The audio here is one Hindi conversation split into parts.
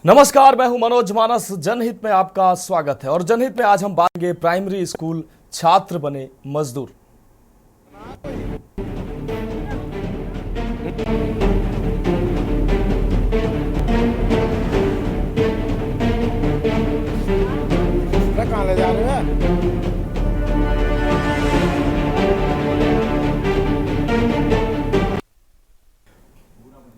नमस्कार, मैं हूं मनोज मानस। जनहित में आपका स्वागत है और जनहित में आज हम बात करेंगे प्राइमरी स्कूल छात्र बने मजदूर। कहाँ ले जा रहे हैं?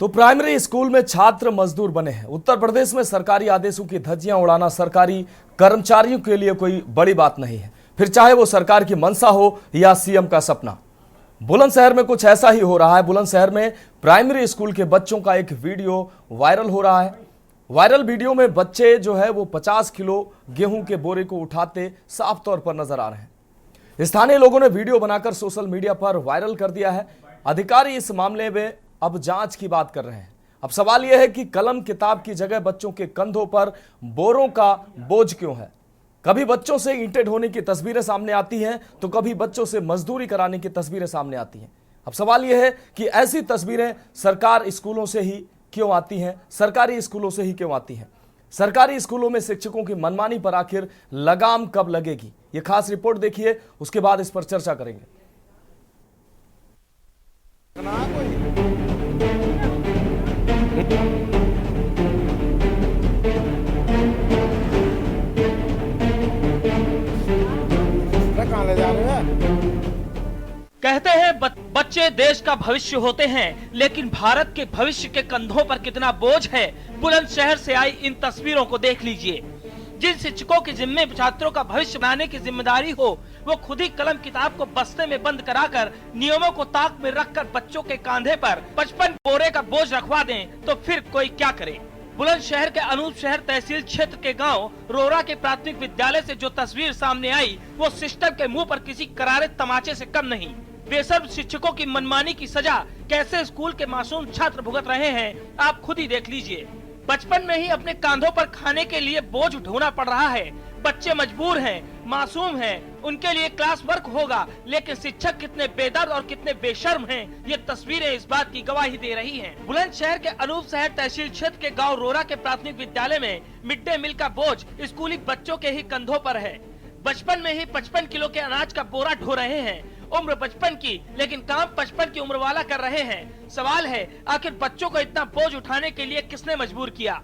तो प्राइमरी स्कूल में छात्र मजदूर बने हैं। उत्तर प्रदेश में सरकारी आदेशों की धज्जियां उड़ाना सरकारी कर्मचारियों के लिए कोई बड़ी बात नहीं है, फिर चाहे वो सरकार की मंशा हो या सीएम का सपना। बुलंदशहर में कुछ ऐसा ही हो रहा है। बुलंदशहर में प्राइमरी स्कूल के बच्चों का एक वीडियो वायरल हो रहा है। वायरल वीडियो में बच्चे जो है वो 50 किलो गेहूं के बोरे को उठाते साफ तौर पर नजर आ रहे हैं। स्थानीय लोगों ने वीडियो बनाकर सोशल मीडिया पर वायरल कर दिया है। अधिकारी इस मामले में अब जांच की बात कर रहे हैं। अब सवाल यह है कि कलम किताब की जगह बच्चों के कंधों पर बोरों का बोझ क्यों है। कभी बच्चों से ईंटें ढोने की तस्वीरें सामने आती हैं तो कभी बच्चों से मजदूरी कराने की तस्वीरें सामने आती हैं। अब सवाल यह है कि ऐसी तस्वीरें सरकार स्कूलों से ही क्यों आती हैं, सरकारी स्कूलों से ही क्यों आती हैं। सरकारी स्कूलों में शिक्षकों की मनमानी पर आखिर लगाम कब लगेगी, यह खास रिपोर्ट देखिए, उसके बाद इस पर चर्चा करेंगे। कहाँ ले जा रहे हैं? कहते हैं बच्चे देश का भविष्य होते हैं, लेकिन भारत के भविष्य के कंधों पर कितना बोझ है, बुलंदशहर से आई इन तस्वीरों को देख लीजिए। जिन शिक्षकों के जिम्मे छात्रों का भविष्य बनाने की जिम्मेदारी हो, वो खुद ही कलम किताब को बस्ते में बंद कराकर नियमों को ताक में रखकर बच्चों के कांधे पर 55 बोरे का बोझ रखवा दें, तो फिर कोई क्या करे। बुलंदशहर के अनूप शहर तहसील क्षेत्र के गांव रोरा के प्राथमिक विद्यालय से जो तस्वीर सामने आई, वो सिस्टम के मुंह पर किसी करारे तमाचे से कम नहीं। बेशर्म शिक्षकों की मनमानी की सजा कैसे स्कूल के मासूम छात्र भुगत रहे हैं, आप खुद ही देख लीजिए। बचपन में ही अपने कांधों पर खाने के लिए बोझ उठाना पड़ रहा है। बच्चे मजबूर हैं, मासूम हैं, उनके लिए क्लास वर्क होगा, लेकिन शिक्षक कितने बेदर्द और कितने बेशर्म हैं, ये तस्वीरें इस बात की गवाही दे रही हैं। बुलंदशहर के अनूप शहर तहसील क्षेत्र के गांव रोरा के प्राथमिक विद्यालय में मिड डे मील का बोझ स्कूली बच्चों के ही कंधों पर है। बचपन में ही 55 किलो के अनाज का बोरा ढो रहे हैं। उम्र बचपन की, लेकिन काम 55 की उम्र वाला कर रहे हैं। सवाल है, आखिर बच्चों को इतना बोझ उठाने के लिए किसने मजबूर किया।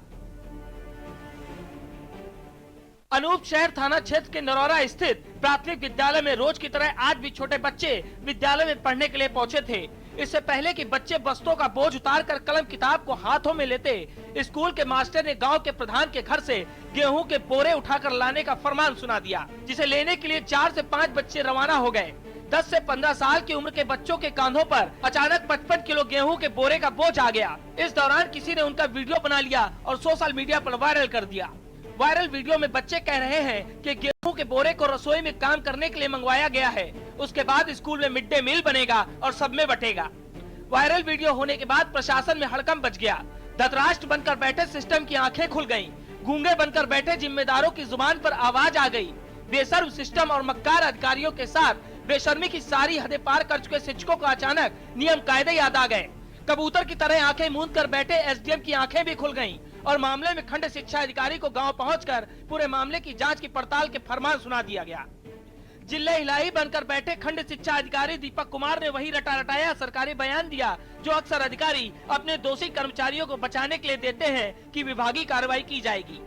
अनूप शहर थाना क्षेत्र के नरौरा स्थित प्राथमिक विद्यालय में रोज की तरह आज भी छोटे बच्चे विद्यालय में पढ़ने के लिए पहुंचे थे। इससे पहले कि बच्चे बस्तों का बोझ उतारकर कलम किताब को हाथों में लेते, स्कूल के मास्टर ने गांव के प्रधान के घर से गेहूं के बोरे उठाकर लाने का फरमान सुना दिया, जिसे लेने के लिए 4 से 5 बच्चे रवाना हो गए। 10 से 15 साल की उम्र के बच्चों के कांधों पर अचानक 55 किलो गेहूं के बोरे का बोझ आ गया। इस दौरान किसी ने उनका वीडियो बना लिया और सोशल मीडिया पर वायरल कर दिया। वायरल वीडियो में बच्चे कह रहे हैं कि गेहूं के बोरे को रसोई में काम करने के लिए मंगवाया गया है, उसके बाद स्कूल में मिड डे मील बनेगा और सब में बटेगा। वायरल वीडियो होने के बाद प्रशासन में हड़कंप मच गया। धृतराष्ट्र बनकर बैठे सिस्टम की आंखें खुल गईं। गूंगे बनकर बैठे जिम्मेदारों की जुबान पर आवाज आ गई। बेशर्म सिस्टम और मक्कार अधिकारियों के साथ बेशर्मी की सारी हदें पार कर चुके शिक्षकों को अचानक नियम कायदे याद आ गए। कबूतर की तरह आंखें मूंद कर बैठे एसडीएम की आंखें भी खुल गईं और मामले में खंड शिक्षा अधिकारी को गांव पहुंचकर पूरे मामले की जांच की पड़ताल के फरमान सुना दिया गया। जिले हिलाही बनकर बैठे खंड शिक्षा अधिकारी दीपक कुमार ने वही रटा रटाया सरकारी बयान दिया जो अक्सर अधिकारी अपने दोषी कर्मचारियों को बचाने के लिए देते हैं कि विभागीय कार्रवाई की जाएगी।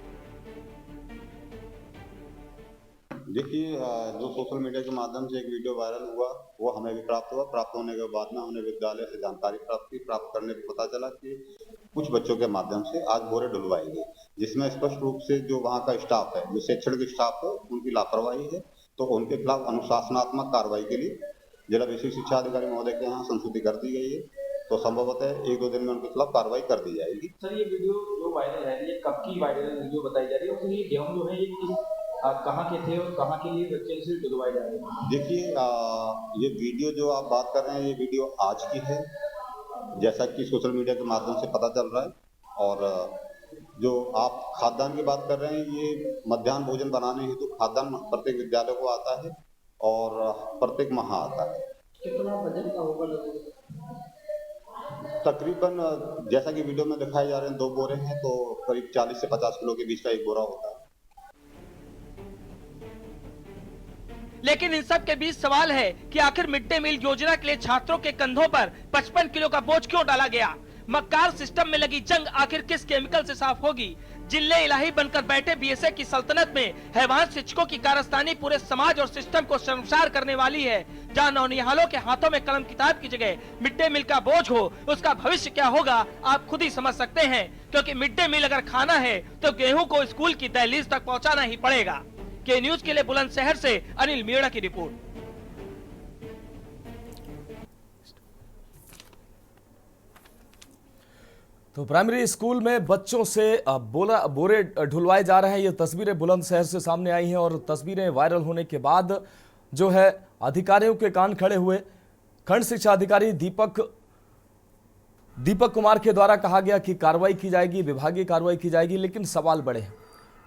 देखिए, जो सोशल मीडिया के माध्यम से एक वीडियो वायरल हुआ, वो हमें भी प्राप्त हुआ। प्राप्त होने के बाद में हमने विद्यालय से जानकारी प्राप्त करने पर पता चला कि कुछ बच्चों के माध्यम से आज बोरे ढुलवाई गई, जिसमें स्पष्ट रूप से जो वहाँ का स्टाफ है, जो शैक्षणिक स्टाफ है, उनकी लापरवाही है। तो उनके खिलाफ अनुशासनात्मक कार्रवाई के लिए जिला विशेष शिक्षा अधिकारी महोदय के यहाँ संस्तुति कर दी गई है। तो संभवतः 1-2 दिन में उनके खिलाफ कार्रवाई कर दी जाएगी। सर, ये वीडियो जो वायरल है, ये कब की वायरल वीडियो बताई जा रही है? तो ये गेहूं जो है ये कहाँ के थे और कहाँ के लिए बच्चे से ढुलवाए जा रहे हैं? देखिए, ये वीडियो जो आप बात कर रहे हैं, ये वीडियो आज की है, जैसा कि सोशल मीडिया के माध्यम से पता चल रहा है। और जो आप खाद्यान्न की बात कर रहे हैं, ये मध्याह्न भोजन बनाने हेतु खाद्यान्न प्रत्येक विद्यालय को आता है और प्रत्येक माह आता है। कितना बजट का होगा? तकरीबन जैसा कि वीडियो में दिखाए जा रहे हैं 2 बोरे हैं, तो करीब 40 से 50 किलो के बीच का एक बोरा होता है। लेकिन इन सब के बीच सवाल है कि आखिर मिड डे मील योजना के लिए छात्रों के कंधों पर 55 किलो का बोझ क्यों डाला गया? मक्कार सिस्टम में लगी जंग आखिर किस केमिकल से साफ होगी? जिले इलाही बनकर बैठे बीएसए की सल्तनत में हैवान शिक्षकों की कारस्तानी पूरे समाज और सिस्टम को शर्मसार करने वाली है। जहां नौनिहालों के हाथों में कलम किताब की जगह मिड डे मील का बोझ हो, उसका भविष्य क्या होगा आप खुद ही समझ सकते हैं। क्योंकि मिड डे मील अगर खाना है तो गेहूं को स्कूल की दहलीज तक पहुँचाना ही पड़ेगा। के न्यूज के लिए बुलंदशहर से अनिल मीणा की रिपोर्ट। तो प्राइमरी स्कूल में बच्चों से बोरे ढुलवाए जा रहे हैं। ये तस्वीरें बुलंदशहर से सामने आई हैं और तस्वीरें वायरल होने के बाद जो है अधिकारियों के कान खड़े हुए। खंड शिक्षा अधिकारी दीपक कुमार के द्वारा कहा गया कि कार्रवाई की जाएगी, विभागीय कार्रवाई की जाएगी, लेकिन सवाल बड़े हैं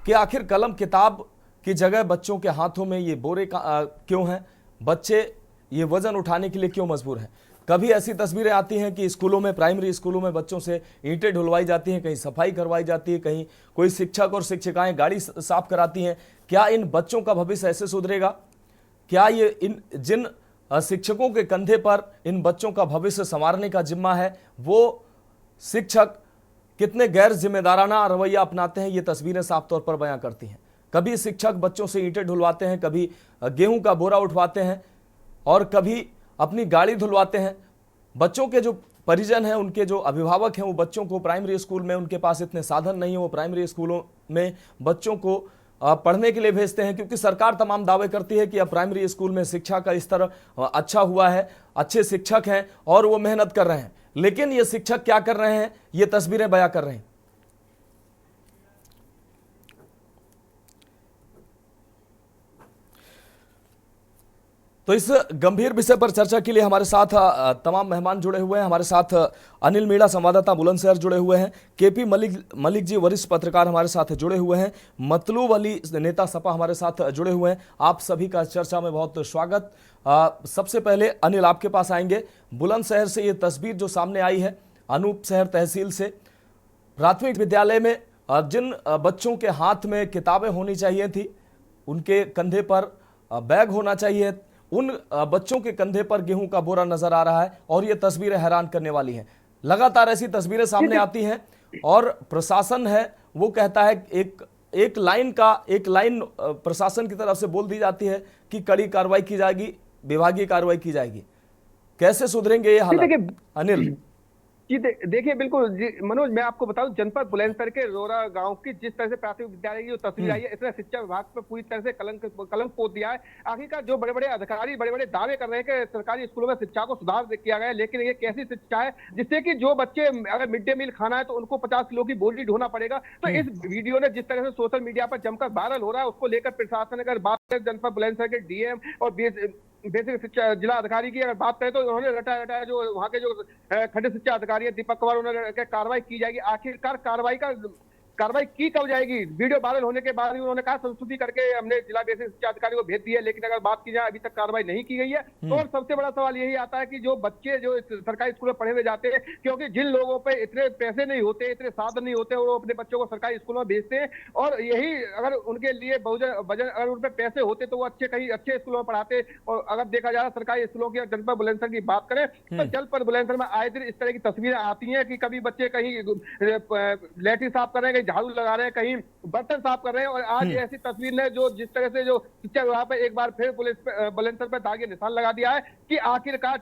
कि आखिर कलम किताब की जगह बच्चों के हाथों में ये बोरे क्यों हैं? बच्चे ये वजन उठाने के लिए क्यों मजबूर हैं? कभी ऐसी तस्वीरें आती हैं कि स्कूलों में, प्राइमरी स्कूलों में बच्चों से ईंटें ढुलवाई जाती हैं, कहीं सफाई करवाई जाती है, कहीं कोई शिक्षक और शिक्षिकाएं गाड़ी साफ कराती हैं। क्या इन बच्चों का भविष्य ऐसे सुधरेगा? क्या ये इन जिन शिक्षकों के कंधे पर इन बच्चों का भविष्य संवारने का जिम्मा है, वो शिक्षक कितने गैर जिम्मेदाराना रवैया अपनाते हैं, ये तस्वीरें साफ तौर पर बयां करती हैं। कभी शिक्षक बच्चों से ईंटें ढुलवाते हैं, कभी गेहूं का बोरा उठवाते हैं और कभी अपनी गाड़ी धुलवाते हैं। बच्चों के जो परिजन हैं, उनके जो अभिभावक हैं, वो बच्चों को प्राइमरी स्कूल में, उनके पास इतने साधन नहीं है, वो प्राइमरी स्कूलों में बच्चों को पढ़ने के लिए भेजते हैं, क्योंकि सरकार तमाम दावे करती है कि अब प्राइमरी स्कूल में शिक्षा का स्तर अच्छा हुआ है, अच्छे शिक्षक हैं और वो मेहनत कर रहे हैं। लेकिन ये शिक्षक क्या कर रहे हैं, ये तस्वीरें बयां कर रहे हैं। तो इस गंभीर विषय पर चर्चा के लिए हमारे साथ तमाम मेहमान जुड़े हुए हैं। हमारे साथ अनिल मीणा संवाददाता बुलंदशहर जुड़े हुए हैं, केपी मलिक जी वरिष्ठ पत्रकार हमारे साथ जुड़े हुए हैं, मतलूब अली नेता सपा हमारे साथ जुड़े हुए हैं। आप सभी का चर्चा में बहुत स्वागत। सबसे पहले अनिल, आपके पास आएंगे। बुलंदशहर से ये तस्वीर जो सामने आई है, अनूप शहर तहसील से, प्राथमिक विद्यालय में जिन बच्चों के हाथ में किताबें होनी चाहिए थी, उनके कंधे पर बैग होना चाहिए, उन बच्चों के कंधे पर गेहूं का बोरा नजर आ रहा है और ये तस्वीरें हैरान करने वाली हैं। लगातार ऐसी तस्वीरें सामने आती हैं और प्रशासन है वो कहता है एक लाइन प्रशासन की तरफ से बोल दी जाती है कि कड़ी कार्रवाई की जाएगी, विभागीय कार्रवाई की जाएगी। कैसे सुधरेंगे ये हालात अनिल? जी देखिए, बिल्कुल जी मनोज, मैं आपको बताऊं, जनपद बुलंदशहर के रोरा गांव की जिस तरह से प्राथमिक विद्यालय की जो तस्वीर आई है, इसने शिक्षा विभाग पर पूरी तरह से कलंक पोत दिया है। आखिरकार जो बड़े बड़े अधिकारी बड़े बड़े दावे कर रहे हैं कि सरकारी स्कूलों में शिक्षा को सुधार किया गया है, लेकिन ये कैसी शिक्षा है जिससे कि जो बच्चे अगर मिड डे मील खाना है तो उनको 50 किलो की बोरी ढोना पड़ेगा। तो इस वीडियो ने जिस तरह से सोशल मीडिया पर जमकर वायरल हो रहा है, उसको लेकर प्रशासन अगर बात करें, जनपद बुलंदशहर के डीएम और बेसिक शिक्षा जिला अधिकारी की अगर बात करें तो उन्होंने रटाया जो वहाँ के जो खंड शिक्षा अधिकारी है दीपक कुमार, उन्होंने कार्रवाई की जाएगी। आखिरकार कार्रवाई की कब जाएगी? वीडियो वायरल होने के बाद ही उन्होंने कहा संस्तुति करके हमने जिला बेसिक शिक्षा अधिकारी को भेज दिया, लेकिन अगर बात की जाए अभी तक कार्रवाई नहीं की गई है। और सबसे बड़ा सवाल यही आता है कि जो बच्चे जो सरकारी स्कूल में पढ़े हुए जाते हैं, क्योंकि जिन लोगों पे इतने पैसे नहीं होते, इतने साधन नहीं होते, वो अपने बच्चों को सरकारी स्कूलों में भेजते हैं। और यही अगर उनके लिए अगर उन पे पैसे होते तो वो कहीं अच्छे स्कूलों में पढ़ाते। और अगर देखा जाए सरकारी स्कूलों की, जनपद बुलंदशहर की बात करें तो जनपद बुलंदशहर में आए दिन इस तरह की तस्वीरें आती हैं कि कभी बच्चे कहीं लैट्रिन साफ कर रहे हैं, झाड़ू लगा रहे हैं, कहीं बर्तन साफ कर रहे हैं। और आज ऐसी तस्वीर ने जो जिस तरह से जो शिक्षा विभाग पर एक बार फिर पुलिस बुलंदशहर पर दागे निशान लगा दिया है कि आखिरकार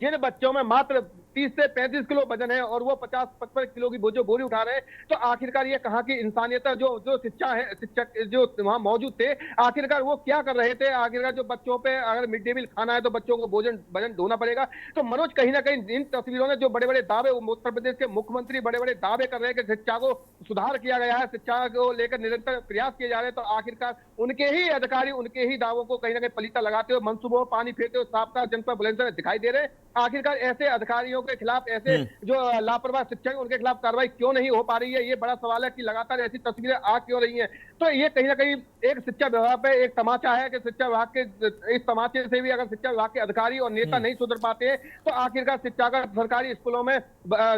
जिन बच्चों में मात्र 30 से 35 किलो वजन है और वो 50-55 किलो की जो बोरी उठा रहे हैं, तो आखिरकार ये कहाँ की इंसानियत है? जो शिक्षक जो वहां मौजूद थे, आखिरकार वो क्या कर रहे थे? आखिरकार जो बच्चों पे अगर मिड डे मील खाना है तो बच्चों को वजन ढोना पड़ेगा। तो मनोज, कहीं ना कहीं इन तस्वीरों ने जो बड़े बड़े दावे, उत्तर प्रदेश के मुख्यमंत्री बड़े बड़े दावे कर रहे हैं कि शिक्षा को सुधार किया गया है, शिक्षा को लेकर निरंतर प्रयास किए जा रहे हैं, तो आखिरकार उनके ही अधिकारी उनके ही दावों को कहीं ना कहीं पलीता लगाते हुए, मंसूबों में पानी फेरते हुए साफ साफ जनपद बुलंदशहर दिखाई दे रहे हैं। आखिरकार ऐसे अधिकारियों के खिलाफ, ऐसे जो लापरवाह शिक्षक हैं उनके खिलाफ कार्रवाई क्यों नहीं हो पा रही है? ये बड़ा सवाल है कि लगातार ऐसी तस्वीरें आ क्यों रही हैं। तो ये कहीं ना कहीं एक शिक्षा विभाग पे एक तमाचा है कि शिक्षा विभाग के इस तमाचे से भी अगर शिक्षा विभाग के अधिकारी और नेता नहीं सुधर पाते हैं तो आखिरकार शिक्षा का सरकारी स्कूलों में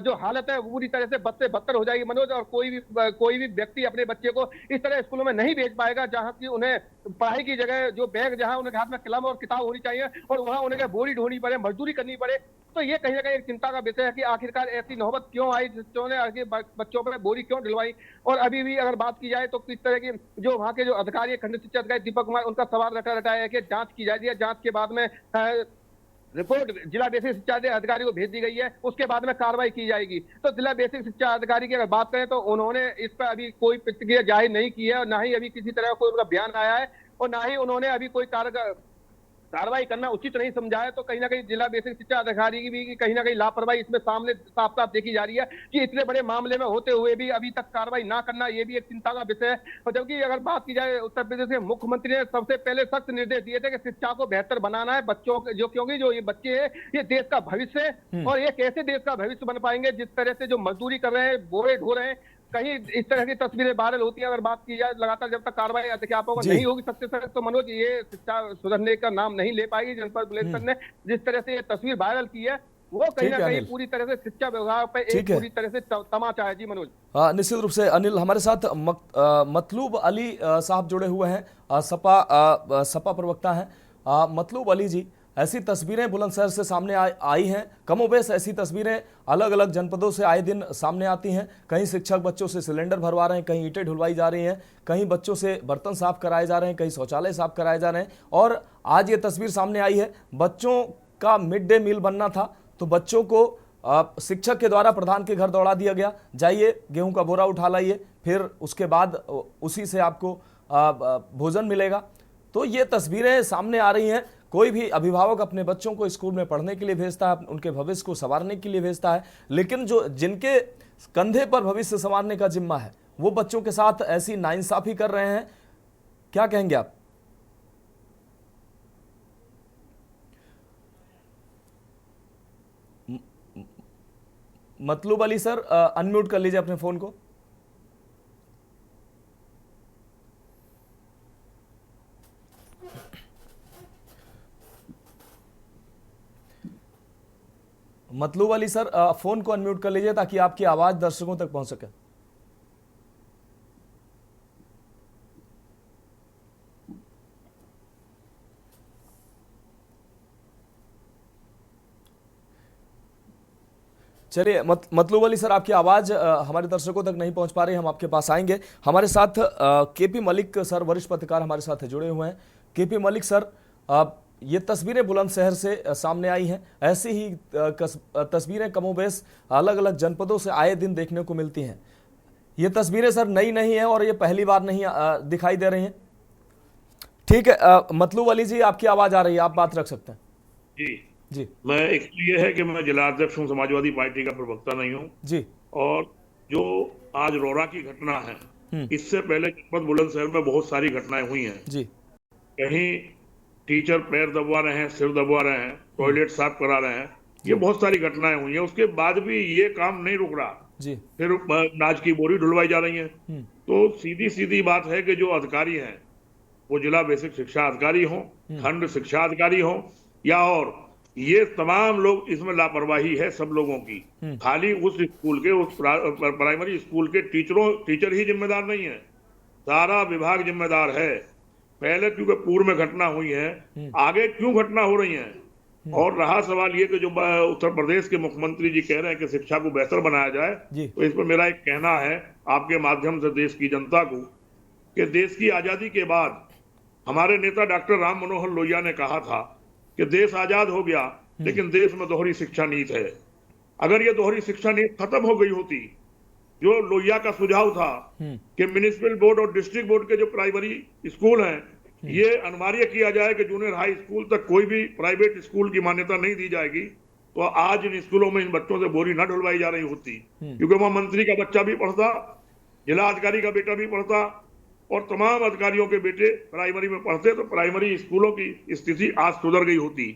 जो हालत है वो पूरी तरह से बद से बदतर हो जाएगी मनोज। और कोई भी व्यक्ति अपने बच्चे को इस तरह स्कूलों में नहीं भेज पाएगा जहां की उन्हें पढ़ाई की जगह जो बैग, जहां उनके हाथ में कलम और किताब होनी चाहिए और वहां उन्हें बोरी ढोनी पड़े, मजदूरी करनी पड़े। तो ये कहीं ना कहीं एक चिंता का विषय है कि आखिरकार ऐसी नौबत क्यों आई, जिसने आगे बच्चों पर बोरी क्यों ढलवाई। और अभी भी अगर बात की जाए तो किस तरह की जो वहां के जो अधिकारी, खंड शिक्षा अधिकारी दीपक कुमार, उनका सवाल रटाया है कि जांच की जाती है, जांच के बाद में रिपोर्ट जिला बेसिक शिक्षा अधिकारी को भेज दी गई है, उसके बाद में कार्रवाई की जाएगी। तो जिला बेसिक शिक्षा अधिकारी की अगर बात करें तो उन्होंने इस पर अभी कोई प्रतिक्रिया जाहिर नहीं की है और ना ही अभी किसी तरह का कोई उनका बयान आया है और ना ही उन्होंने अभी कोई कार्रवाई करना उचित नहीं समझा है। तो कहीं ना कहीं जिला बेसिक शिक्षा अधिकारी की भी कहीं ना कहीं लापरवाही इसमें सामने साफ साफ देखी जा रही है कि इतने बड़े मामले में होते हुए भी अभी तक कार्रवाई ना करना, ये भी एक चिंता का विषय है। और जबकि अगर बात की जाए उत्तर प्रदेश के मुख्यमंत्री ने सबसे पहले सख्त निर्देश दिए थे कि शिक्षा को बेहतर बनाना है बच्चों जो, क्योंकि जो ये बच्चे हैं ये देश का भविष्य है और ये कैसे देश का भविष्य बन पाएंगे जिस तरह से जो मजदूरी कर रहे हैं, बोरे ढो रहे हैं। कहीं इस तरह की तस्वीरें वायरल होती हैं। अगर बात की जाए लगातार जब तक कार्रवाई अध्यापकों को नहीं होगी सबसे सख्त, तो मनोज ये शिक्षा सुधरने का नाम नहीं ले पाएगी। जनपद बुलेटिन ने जिस तरह से ये तस्वीर वायरल की है वो कहीं ना कहीं पूरी तरह से शिक्षा विभाग पे एक पूरी तरह से तमाचा है। जी मनोज। निश्चित रूप से अनिल, हमारे साथ मतलूब अली साहब जुड़े हुए हैं, सपा प्रवक्ता हैं। मतलूब अली जी, ऐसी तस्वीरें बुलंदशहर से सामने आई हैं, कमोबेश ऐसी तस्वीरें अलग अलग जनपदों से आए दिन सामने आती हैं। कहीं शिक्षक बच्चों से सिलेंडर भरवा रहे हैं, कहीं ईंटें ढुलवाई जा रही हैं, कहीं बच्चों से बर्तन साफ कराए जा रहे हैं, कहीं शौचालय साफ कराए जा रहे हैं। और आज ये तस्वीर सामने आई है, बच्चों का मिड डे मील बनना था तो बच्चों को शिक्षक के द्वारा प्रधान के घर दौड़ा दिया गया, जाइए गेहूं का बोरा उठा लाइए, फिर उसके बाद उसी से आपको भोजन मिलेगा। तो ये तस्वीरें सामने आ रही हैं। कोई भी अभिभावक अपने बच्चों को स्कूल में पढ़ने के लिए भेजता है, उनके भविष्य को संवारने के लिए भेजता है, लेकिन जो जिनके कंधे पर भविष्य संवारने का जिम्मा है वो बच्चों के साथ ऐसी नाइंसाफी कर रहे हैं। क्या कहेंगे आप? मतलूब अली सर, अनम्यूट कर लीजिए अपने फोन को। मतलूब अली सर, फोन को अनम्यूट कर लीजिए ताकि आपकी आवाज दर्शकों तक पहुंच सके। चलिए मतलूब अली सर, आपकी आवाज हमारे दर्शकों तक नहीं पहुंच पा रही, हम आपके पास आएंगे। हमारे साथ केपी मलिक सर, वरिष्ठ पत्रकार हमारे साथ जुड़े हुए हैं। केपी मलिक सर, ये तस्वीरें बुलंदशहर से सामने आई हैं, ऐसी ही तस्वीरें कमोबेश अलग अलग जनपदों से आए दिन देखने को मिलती हैं। ये तस्वीरें सर नई नहीं है और ये पहली बार नहीं दिखाई दे रही हैं। ठीक है, मतलूब अली जी, आपकी आवाज आ रही है, आप बात रख सकते हैं। जी, मैं एक ये है कि मैं जिला अध्यक्ष हूँ, समाजवादी पार्टी का प्रवक्ता नहीं हूँ जी। और जो आज रोरा की घटना है, इससे पहले जनपद बुलंदशहर में बहुत सारी घटनाएं हुई हैं जी। कहीं टीचर पैर दबवा रहे हैं, सिर दबवा रहे हैं, टॉयलेट साफ करा रहे हैं, ये बहुत सारी घटनाएं हुई हैं। उसके बाद भी ये काम नहीं रुक रहा जी। फिर अनाज की बोरी ढुलवाई जा रही है। तो सीधी सीधी बात है कि जो अधिकारी हैं वो जिला बेसिक शिक्षा अधिकारी हों, खंड शिक्षा अधिकारी हों या और ये तमाम लोग, इसमें लापरवाही है सब लोगों की। खाली उस स्कूल के, उस प्राइमरी स्कूल के टीचर ही जिम्मेदार नहीं है, सारा विभाग जिम्मेदार है। पहले क्योंकि पूर्व में घटना हुई है, आगे क्यों घटना हो रही है? और रहा सवाल ये कि जो उत्तर प्रदेश के मुख्यमंत्री जी कह रहे हैं कि शिक्षा को बेहतर बनाया जाए, तो इस पर मेरा एक कहना है आपके माध्यम से देश की जनता को कि देश की आजादी के बाद हमारे नेता डॉक्टर राम मनोहर लोहिया ने कहा था कि देश आजाद हो गया लेकिन देश में दोहरी शिक्षा नीति है। अगर ये दोहरी शिक्षा नीति खत्म हो गई होती, जो लोहिया का सुझाव था कि म्युनिसिपल बोर्ड और डिस्ट्रिक्ट बोर्ड के जो प्राइमरी स्कूल हैं, ये अनिवार्य किया जाए कि जूनियर हाई स्कूल तक कोई भी प्राइवेट स्कूल की मान्यता नहीं दी जाएगी, तो आज इन स्कूलों में इन बच्चों से बोरी न ढुलवाई जा रही होती। क्योंकि वहां मंत्री का बच्चा भी पढ़ता, जिला अधिकारी का बेटा भी पढ़ता और तमाम अधिकारियों के बेटे प्राइमरी में पढ़ते, तो प्राइमरी स्कूलों की स्थिति आज सुधर गई होती।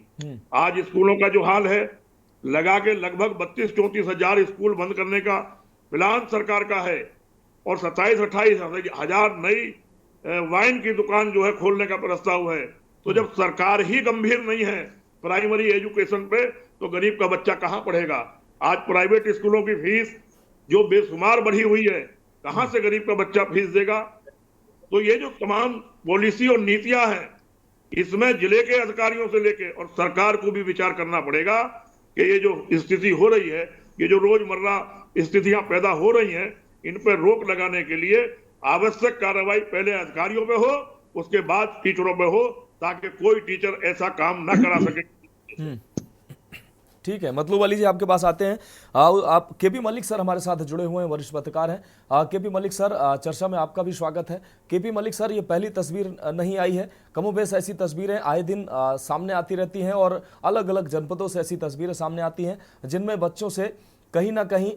आज स्कूलों का जो हाल है लगा के लगभग 32-34 हजार स्कूल बंद करने का प्लान सरकार का है और 27-28 हजार नई वाइन की दुकान जो है खोलने का प्रस्ताव है। तो जब सरकार ही गंभीर नहीं है प्राइमरी एजुकेशन पे, तो गरीब का बच्चा कहां पढ़ेगा? आज प्राइवेट स्कूलों की फीस जो बेशुमार बढ़ी हुई है, कहां से गरीब का बच्चा फीस देगा? तो ये जो तमाम पॉलिसी और नीतियां हैं, इसमें जिले के अधिकारियों से लेके और सरकार को भी विचार करना पड़ेगा कि ये जो स्थिति हो रही है, ये जो रोजमर्रा स्थितियां पैदा हो रही हैं, इन पर रोक लगाने के लिए आवश्यक कार्रवाई पहले अधिकारियों पे हो, उसके बाद टीचरों पे हो, ताकि कोई टीचर ऐसा काम ना करा सके। ठीक है, मतलूब अली जी आपके पास आते हैं। आप केपी मलिक सर हमारे साथ जुड़े हुए हैं, वरिष्ठ पत्रकार हैं। केपी मलिक सर, चर्चा में आपका भी स्वागत है। केपी मलिक सर, ये पहली तस्वीर नहीं आई है, कमोबेश ऐसी तस्वीरें आए दिन सामने आती रहती हैं और अलग अलग जनपदों से ऐसी तस्वीरें सामने आती हैं जिनमें बच्चों से कहीं ना कहीं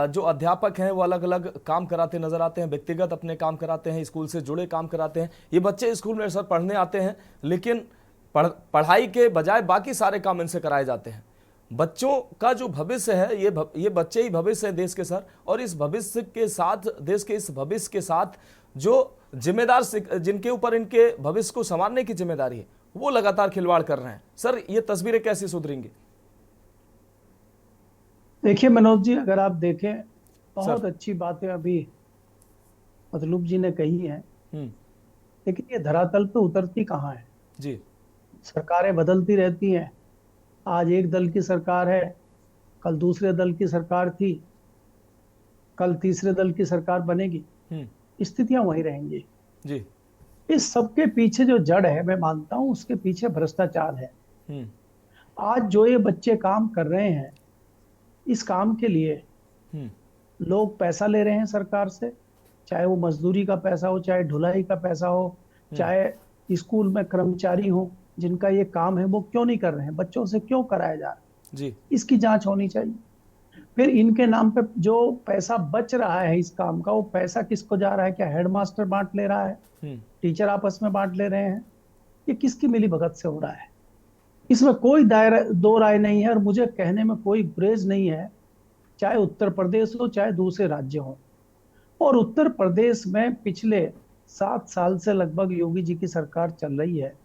जो अध्यापक हैं वो अलग अलग काम कराते नजर आते हैं, व्यक्तिगत अपने काम कराते हैं, स्कूल से जुड़े काम कराते हैं। ये बच्चे स्कूल में सर पढ़ने आते हैं, लेकिन पढ़ाई के बजाय बाकी सारे काम इनसे कराए जाते हैं। बच्चों का जो भविष्य है, ये बच्चे ही भविष्य है देश के सर, और इस भविष्य के साथ, देश के इस भविष्य के साथ जो जिम्मेदार जिनके ऊपर इनके भविष्य को संवारने की जिम्मेदारी है, वो लगातार खिलवाड़ कर रहे हैं। सर, ये तस्वीरें कैसे सुधरेंगी? देखिए मनोज जी, अगर आप देखें, बहुत अच्छी बातें अभी मतलूब जी ने कही हैं, लेकिन ये धरातल पे उतरती कहाँ है जी? सरकारें बदलती रहती हैं। आज एक दल की सरकार है, कल दूसरे दल की सरकार थी, कल तीसरे दल की सरकार बनेगी, स्थितियां वही रहेंगी जी। इस सबके पीछे जो जड़ है, मैं मानता हूं उसके पीछे भ्रष्टाचार है। आज जो ये बच्चे काम कर रहे हैं, इस काम के लिए लोग पैसा ले रहे हैं सरकार से, चाहे वो मजदूरी का पैसा हो, चाहे ढुलाई का पैसा हो, चाहे स्कूल में कर्मचारी हो जिनका ये काम है, वो क्यों नहीं कर रहे हैं, बच्चों से क्यों कराया जा रहा है जी? इसकी जांच होनी चाहिए। फिर इनके नाम पे जो पैसा बच रहा है इस काम का, वो पैसा किसको जा रहा है? क्या हेडमास्टर बांट ले रहा है, टीचर आपस में बांट ले रहे हैं, ये किसकी मिलीभगत से हो रहा है? इसमें कोई दो राय नहीं है और मुझे कहने में कोई गुरेज नहीं है, चाहे उत्तर प्रदेश हो चाहे दूसरे राज्य हो। और उत्तर प्रदेश में पिछले 7 साल से लगभग योगी जी की सरकार चल रही है।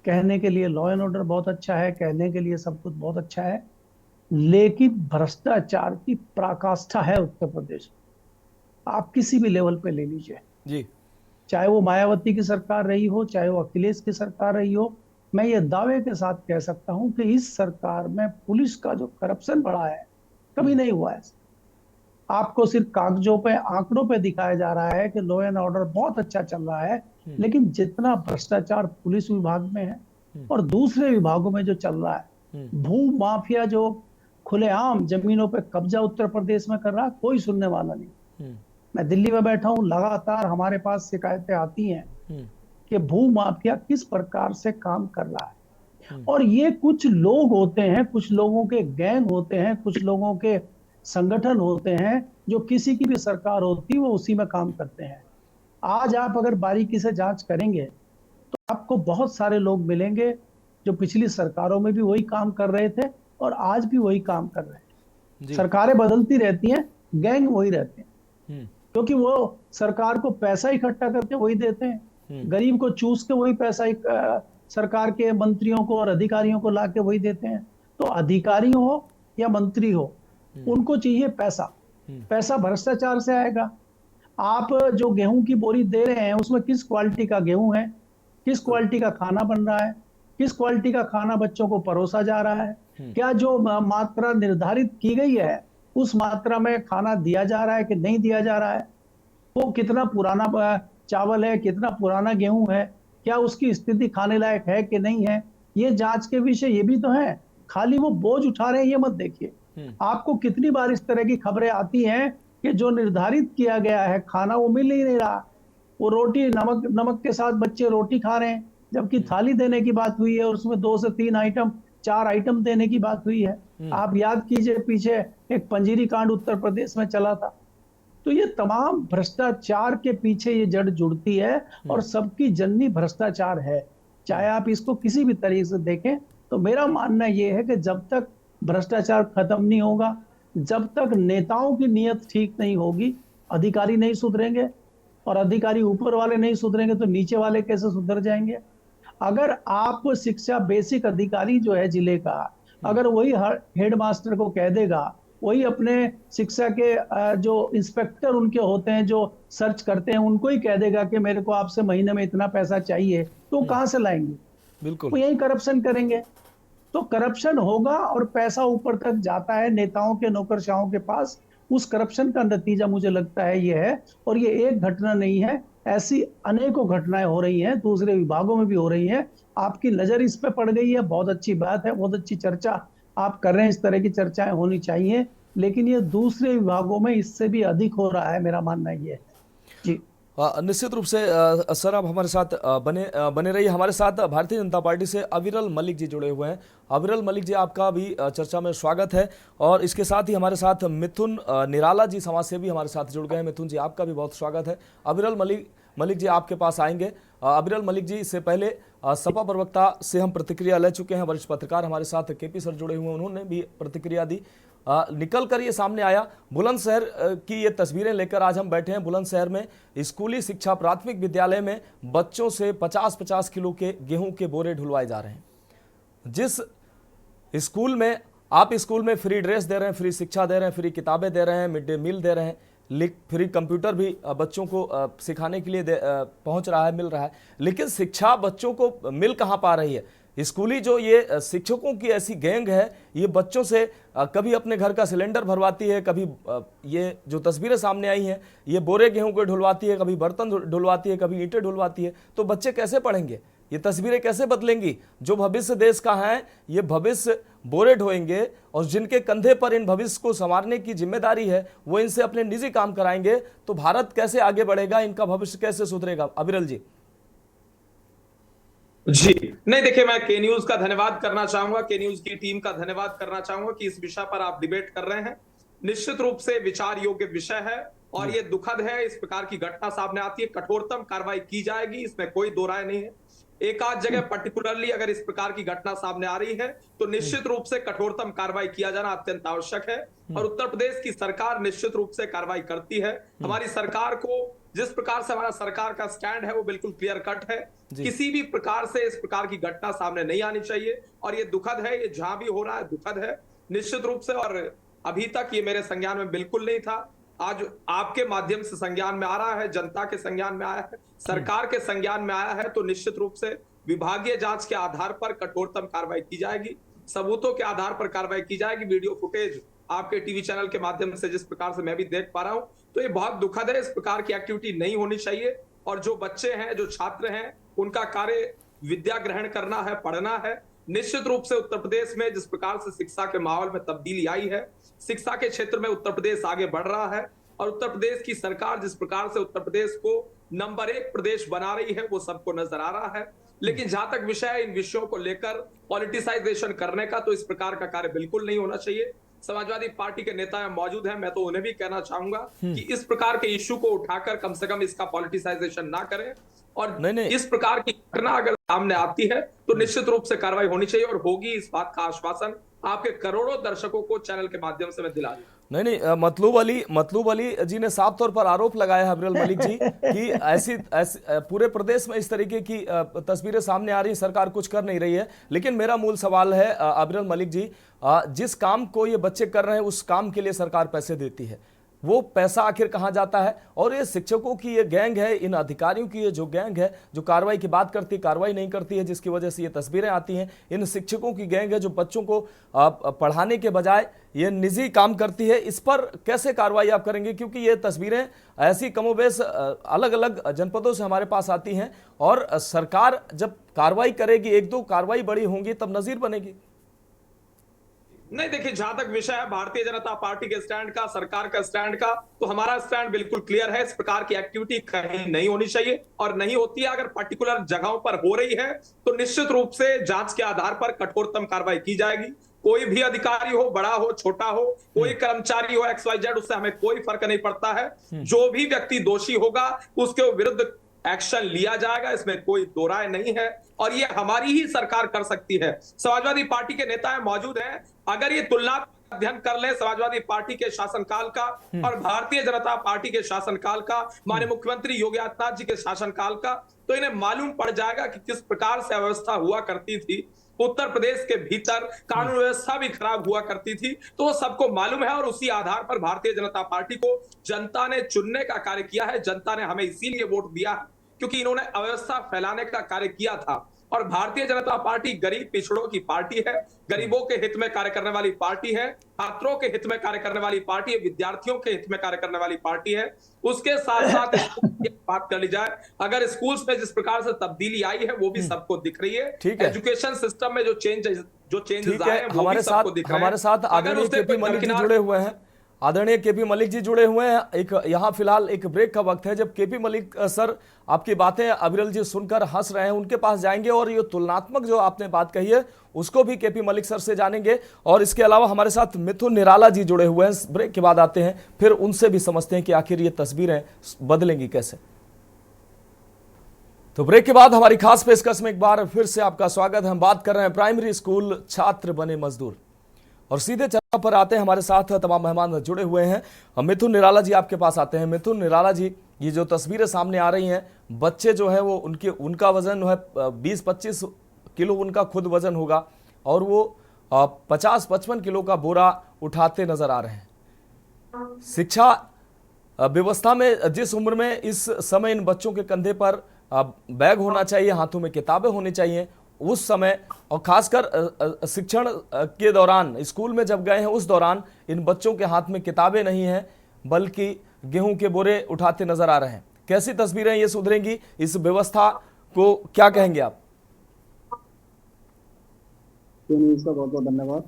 कहने के लिए लॉ एंड ऑर्डर बहुत अच्छा है, कहने के लिए सब कुछ बहुत अच्छा है, लेकिन भ्रष्टाचार की पराकाष्ठा है उत्तर प्रदेश। आप किसी भी लेवल पे ले लीजिए जी, चाहे वो मायावती की सरकार रही हो, चाहे वो अखिलेश की सरकार रही हो, मैं ये दावे के साथ कह सकता हूं कि इस सरकार में पुलिस का जो करप्शन बढ़ा है, कभी नहीं हुआ है। आपको सिर्फ कागजों पे, आंकड़ों पे दिखाया जा रहा है कि लॉ एंड ऑर्डर बहुत अच्छा चल रहा है, लेकिन जितना भ्रष्टाचार पुलिस विभाग में है और दूसरे विभागों में जो चल रहा है, भू माफिया जो खुलेआम जमीनों पे कब्जा उत्तर प्रदेश में कर रहा है, कोई सुनने वाला नहीं। मैं दिल्ली में बैठा हूं, लगातार हमारे पास शिकायतें आती हैं कि भू माफिया किस प्रकार से काम कर रहा है। और ये कुछ लोग होते हैं, कुछ लोगों के गैंग होते हैं, कुछ लोगों के संगठन होते हैं, जो किसी की भी सरकार होती वो उसी में काम करते हैं। आज आप अगर बारीकी से जांच करेंगे तो आपको बहुत सारे लोग मिलेंगे जो पिछली सरकारों में भी वही काम कर रहे थे और आज भी वही काम कर रहे हैं। सरकारें बदलती रहती हैं, गैंग वही रहते हैं, क्योंकि वो सरकार को पैसा इकट्ठा करके वही देते हैं, गरीब को चूस के वही पैसा सरकार के मंत्रियों को और अधिकारियों को ला के वही देते हैं। तो अधिकारी हो या मंत्री हो, उनको चाहिए पैसा, पैसा भ्रष्टाचार से आएगा। आप जो गेहूं की बोरी दे रहे हैं उसमें किस क्वालिटी का गेहूं है, किस क्वालिटी का खाना बन रहा है, किस क्वालिटी का खाना बच्चों को परोसा जा रहा है, क्या जो मात्रा निर्धारित की गई है उस मात्रा में खाना दिया जा रहा है कि नहीं दिया जा रहा है, वो कितना पुराना चावल है, कितना पुराना गेहूं है, क्या उसकी स्थिति खाने लायक है कि नहीं है, ये जांच के विषय ये भी तो है। खाली वो बोझ उठा रहे हैं ये मत देखिए। आपको कितनी बार इस तरह की खबरें आती हैं कि जो निर्धारित किया गया है खाना वो मिल ही नहीं रहा, वो रोटी नमक के साथ बच्चे रोटी खा रहे हैं, जबकि थाली देने की बात हुई है और उसमें 2 से 3 आइटम 4 आइटम देने की बात हुई है। आप याद कीजिए पीछे एक पंजीरी कांड उत्तर प्रदेश में चला था। तो ये तमाम भ्रष्टाचार के पीछे ये जड़ जुड़ती है और सबकी जननी भ्रष्टाचार है, चाहे आप इसको किसी भी तरीके से देखें। तो मेरा मानना ये है कि जब तक भ्रष्टाचार खत्म नहीं होगा। जब तक नेताओं की नीयत ठीक नहीं होगी, अधिकारी नहीं सुधरेंगे, और अधिकारी ऊपर वाले नहीं सुधरेंगे तो नीचे वाले कैसे सुधर जाएंगे। अगर आप शिक्षा बेसिक अधिकारी जो है जिले का, अगर वही हेड मास्टर को कह देगा, वही अपने शिक्षा के जो इंस्पेक्टर उनके होते हैं जो सर्च करते हैं उनको ही कह देगा कि मेरे को आपसे महीने में इतना पैसा चाहिए, तो कहां से लाएंगे? बिल्कुल। वो यही करप्शन करेंगे। तो करप्शन होगा और पैसा ऊपर तक जाता है नेताओं के नौकरशाहों के पास। उस करप्शन का नतीजा मुझे लगता है ये है, और ये एक घटना नहीं है, ऐसी अनेकों घटनाएं हो रही हैं, दूसरे विभागों में भी हो रही हैं। आपकी नजर इस पे पड़ गई है, बहुत अच्छी बात है, बहुत अच्छी चर्चा आप कर रहे हैं। इस तरह की चर्चाएं होनी चाहिए, लेकिन ये दूसरे विभागों में इससे भी अधिक हो रहा है, मेरा मानना ये है जी। निश्चित रूप से सर आप हमारे साथ बने रहिए। हमारे साथ भारतीय जनता पार्टी से अविरल मलिक जी जुड़े हुए हैं। अविरल मलिक जी, आपका भी चर्चा में स्वागत है। और इसके साथ ही हमारे साथ मिथुन निराला जी समाजसेवी हमारे साथ जुड़ गए हैं। मिथुन जी, आपका भी बहुत स्वागत है। अविरल मलिक जी आपके पास आएंगे। अविरल मलिक जी, इससे पहले सपा प्रवक्ता से हम प्रतिक्रिया ले चुके हैं। वरिष्ठ पत्रकार हमारे साथ केपी सर जुड़े हुए हैं, उन्होंने भी प्रतिक्रिया दी। निकल कर ये सामने आया, बुलंदशहर की ये तस्वीरें लेकर आज हम बैठे हैं। बुलंदशहर में स्कूली शिक्षा प्राथमिक विद्यालय में बच्चों से 50-50 किलो के गेहूं के बोरे ढुलवाए जा रहे हैं। जिस स्कूल में आप स्कूल में फ्री ड्रेस दे रहे हैं, फ्री शिक्षा दे रहे हैं, फ्री किताबें दे रहे हैं, मिड डे मील दे रहे हैं, फ्री कंप्यूटर भी बच्चों को सिखाने के लिए पहुंच रहा है, मिल रहा है, लेकिन शिक्षा बच्चों को मिल कहां पा रही है? स्कूली जो ये शिक्षकों की ऐसी गैंग है, ये बच्चों से कभी अपने घर का सिलेंडर भरवाती है, कभी ये जो तस्वीरें सामने आई हैं ये बोरे गेहूं को ढुलवाती है, कभी बर्तन ढुलवाती है, कभी ईंटें ढुलवाती है। तो बच्चे कैसे पढ़ेंगे? ये तस्वीरें कैसे बदलेंगी? जो भविष्य देश का है, ये भविष्य बोरे ढोएंगे, और जिनके कंधे पर इन भविष्य को संवारने की जिम्मेदारी है वो इनसे अपने निजी काम कराएंगे। तो भारत कैसे आगे बढ़ेगा? इनका भविष्य कैसे सुधरेगा? अविरल जी। जी नहीं, देखिए, मैं के न्यूज का धन्यवाद करना चाहूंगा, के न्यूज की टीम का धन्यवाद करना चाहूंगा कि इस विषय पर आप डिबेट कर रहे हैं। निश्चित रूप से विचार योग्य विषय है और ये दुखद है। इस प्रकार की घटना सामने आती है, कठोरतम कार्रवाई की जाएगी, इसमें कोई दो राय नहीं है। एक आध जगह पर्टिकुलरली अगर इस प्रकार की घटना सामने आ रही है तो निश्चित रूप से कठोरतम कार्रवाई किया जाना अत्यंत आवश्यक है, और उत्तर प्रदेश की सरकार निश्चित रूप से कार्रवाई करती है। हमारी सरकार को जिस प्रकार से हमारा सरकार का स्टैंड है वो बिल्कुल क्लियर कट है। किसी भी प्रकार से इस प्रकार की घटना सामने नहीं आनी चाहिए, और ये दुखद है, ये जहां भी हो रहा है दुखद है निश्चित रूप से। और अभी तक ये मेरे संज्ञान में बिल्कुल नहीं था, आज आपके माध्यम से संज्ञान में आ रहा है, जनता के संज्ञान में आया है, सरकार के संज्ञान में आया है। तो निश्चित रूप से विभागीय जांच के आधार पर कठोरतम कार्रवाई की जाएगी, सबूतों के आधार पर कार्रवाई की जाएगी। वीडियो फुटेज आपके टीवी चैनल के माध्यम से जिस प्रकार से मैं भी देख पा रहा हूं, तो ये बहुत दुखद है। इस प्रकार की एक्टिविटी नहीं होनी चाहिए, और जो बच्चे हैं, जो छात्र हैं, उनका कार्य विद्या ग्रहण करना है, पढ़ना है। निश्चित रूप से उत्तर प्रदेश में जिस प्रकार से शिक्षा के माहौल में तब्दीली आई है, शिक्षा के क्षेत्र में उत्तर प्रदेश आगे बढ़ रहा है, और उत्तर प्रदेश की सरकार जिस प्रकार से उत्तर प्रदेश को नंबर 1 प्रदेश बना रही है वो सबको नजर आ रहा है। लेकिन जहां तक विषय है इन विषयों को लेकर पॉलिटिसाइजेशन करने का, तो इस प्रकार का कार्य बिल्कुल नहीं होना चाहिए। समाजवादी पार्टी के नेता मौजूद हैं, मैं तो उन्हें भी कहना चाहूंगा कि इस प्रकार के इश्यू को उठाकर कम से कम इसका पॉलिटिसाइजेशन ना करें, और नहीं। इस प्रकार की घटना अगर सामने आती है तो निश्चित रूप से कार्रवाई होनी चाहिए, और होगी। इस बात का आश्वासन आपके करोड़ों दर्शकों को चैनल के माध्यम से मैं दिला दूं। नहीं, मतलूब अली जी ने साफ तौर पर आरोप लगाया है अविरल मलिक जी कि ऐसी पूरे प्रदेश में इस तरीके की तस्वीरें सामने आ रही, सरकार कुछ कर नहीं रही है। लेकिन मेरा मूल सवाल है अविरल मलिक जी, जिस काम को ये बच्चे कर रहे हैं उस काम के लिए सरकार पैसे देती है, वो पैसा आखिर कहां जाता है? और ये शिक्षकों की ये गैंग है, इन अधिकारियों की ये जो गैंग है जो कार्रवाई की बात करती, कार्रवाई नहीं करती है, जिसकी वजह से ये तस्वीरें आती हैं, इन शिक्षकों की गैंग है जो बच्चों को पढ़ाने के बजाय ये निजी काम करती है। इस पर कैसे कार्रवाई आप करेंगे? क्योंकि ये तस्वीरें ऐसी कमोबेश अलग अलग जनपदों से हमारे पास आती हैं, और सरकार जब कार्रवाई करेगी, 1-2 कार्रवाई बड़ी होंगी तब नजीर बनेगी। नहीं, देखिए, जहां तक विषय है भारतीय जनता पार्टी के स्टैंड का, सरकार का स्टैंड का, तो हमारा स्टैंड बिल्कुल क्लियर है। इस प्रकार की एक्टिविटी कहीं नहीं होनी चाहिए, और नहीं होती है। अगर पर्टिकुलर जगहों पर हो रही है तो निश्चित रूप से जांच के आधार पर कठोरतम कार्रवाई की जाएगी। कोई भी अधिकारी हो, बड़ा हो, छोटा हो, कोई कर्मचारी हो, XYZ, उससे हमें कोई फर्क नहीं पड़ता है। जो भी व्यक्ति दोषी होगा उसके विरुद्ध एक्शन लिया जाएगा, इसमें कोई दो राय नहीं है। और ये हमारी ही सरकार कर सकती है। समाजवादी पार्टी के नेता मौजूद हैं, अगर ये तुलनात्मक अध्ययन कर ले समाजवादी पार्टी के शासनकाल का और भारतीय जनता पार्टी के शासनकाल का, माननीय मुख्यमंत्री योगी आदित्यनाथ जी के शासनकाल का, तो इन्हें मालूम पड़ जाएगा कि किस प्रकार से अव्यवस्था हुआ करती थी। उत्तर प्रदेश के भीतर कानून व्यवस्था भी खराब हुआ करती थी, तो वो सबको मालूम है। और उसी आधार पर भारतीय जनता पार्टी को जनता ने चुनने का कार्य किया है। जनता ने हमें इसीलिए वोट दिया क्योंकि इन्होंने अव्यवस्था फैलाने का कार्य किया था। और भारतीय जनता पार्टी गरीब पिछड़ों की पार्टी है, गरीबों के हित में कार्य करने वाली पार्टी है, छात्रों के हित में कार्य करने वाली पार्टी है, विद्यार्थियों के हित में कार्य करने वाली पार्टी है। उसके साथ साथ बात कर ली जाए, अगर स्कूल्स में जिस प्रकार से तब्दीली आई है वो भी सबको दिख रही है। एजुकेशन सिस्टम में जो चेंजेस आए हैं वो भी सबको दिख रहे हैं। हमारे साथ आदरणीय केपी मलिक जी जुड़े हुए हैं। आदरणीय केपी मलिक जी जुड़े हुए हैं। एक यहाँ फिलहाल एक ब्रेक का वक्त है। जब केपी मलिक सर आपकी बातें अविरल जी सुनकर हंस रहे हैं, उनके पास जाएंगे और ये तुलनात्मक जो आपने बात कही है उसको भी केपी मलिक सर से जानेंगे। और इसके अलावा हमारे साथ मिथुन निराला जी जुड़े हुए हैं। ब्रेक के बाद आते हैं, फिर उनसे भी समझते हैं कि आखिर ये तस्वीरें बदलेंगी कैसे। तो ब्रेक के बाद हमारी खास पेशकश में एक बार फिर से आपका स्वागत है। हम बात कर रहे हैं प्राइमरी स्कूल छात्र बने मजदूर, और सीधे चर्चा पर आते हैं। हमारे साथ तमाम मेहमान जुड़े हुए हैं। मिथुन निराला जी आपके पास आते हैं। मिथुन निराला जी, ये जो तस्वीरें सामने आ रही हैं, बच्चे जो है वो उनका वजन है 20-25 किलो उनका खुद वजन होगा, और वो 50-55 किलो का बोरा उठाते नजर आ रहे हैं। शिक्षा व्यवस्था में जिस उम्र में इस समय इन बच्चों के कंधे पर बैग होना चाहिए, हाथों में किताबें होनी चाहिए, उस समय और खासकर शिक्षण के दौरान स्कूल में जब गए हैं उस दौरान इन बच्चों के हाथ में किताबें नहीं हैं बल्कि गेहूं के बोरे उठाते नजर आ रहे हैं। कैसी तस्वीरें ये सुधरेंगी? इस व्यवस्था को क्या कहेंगे आप? न्यूज का बहुत बहुत धन्यवाद।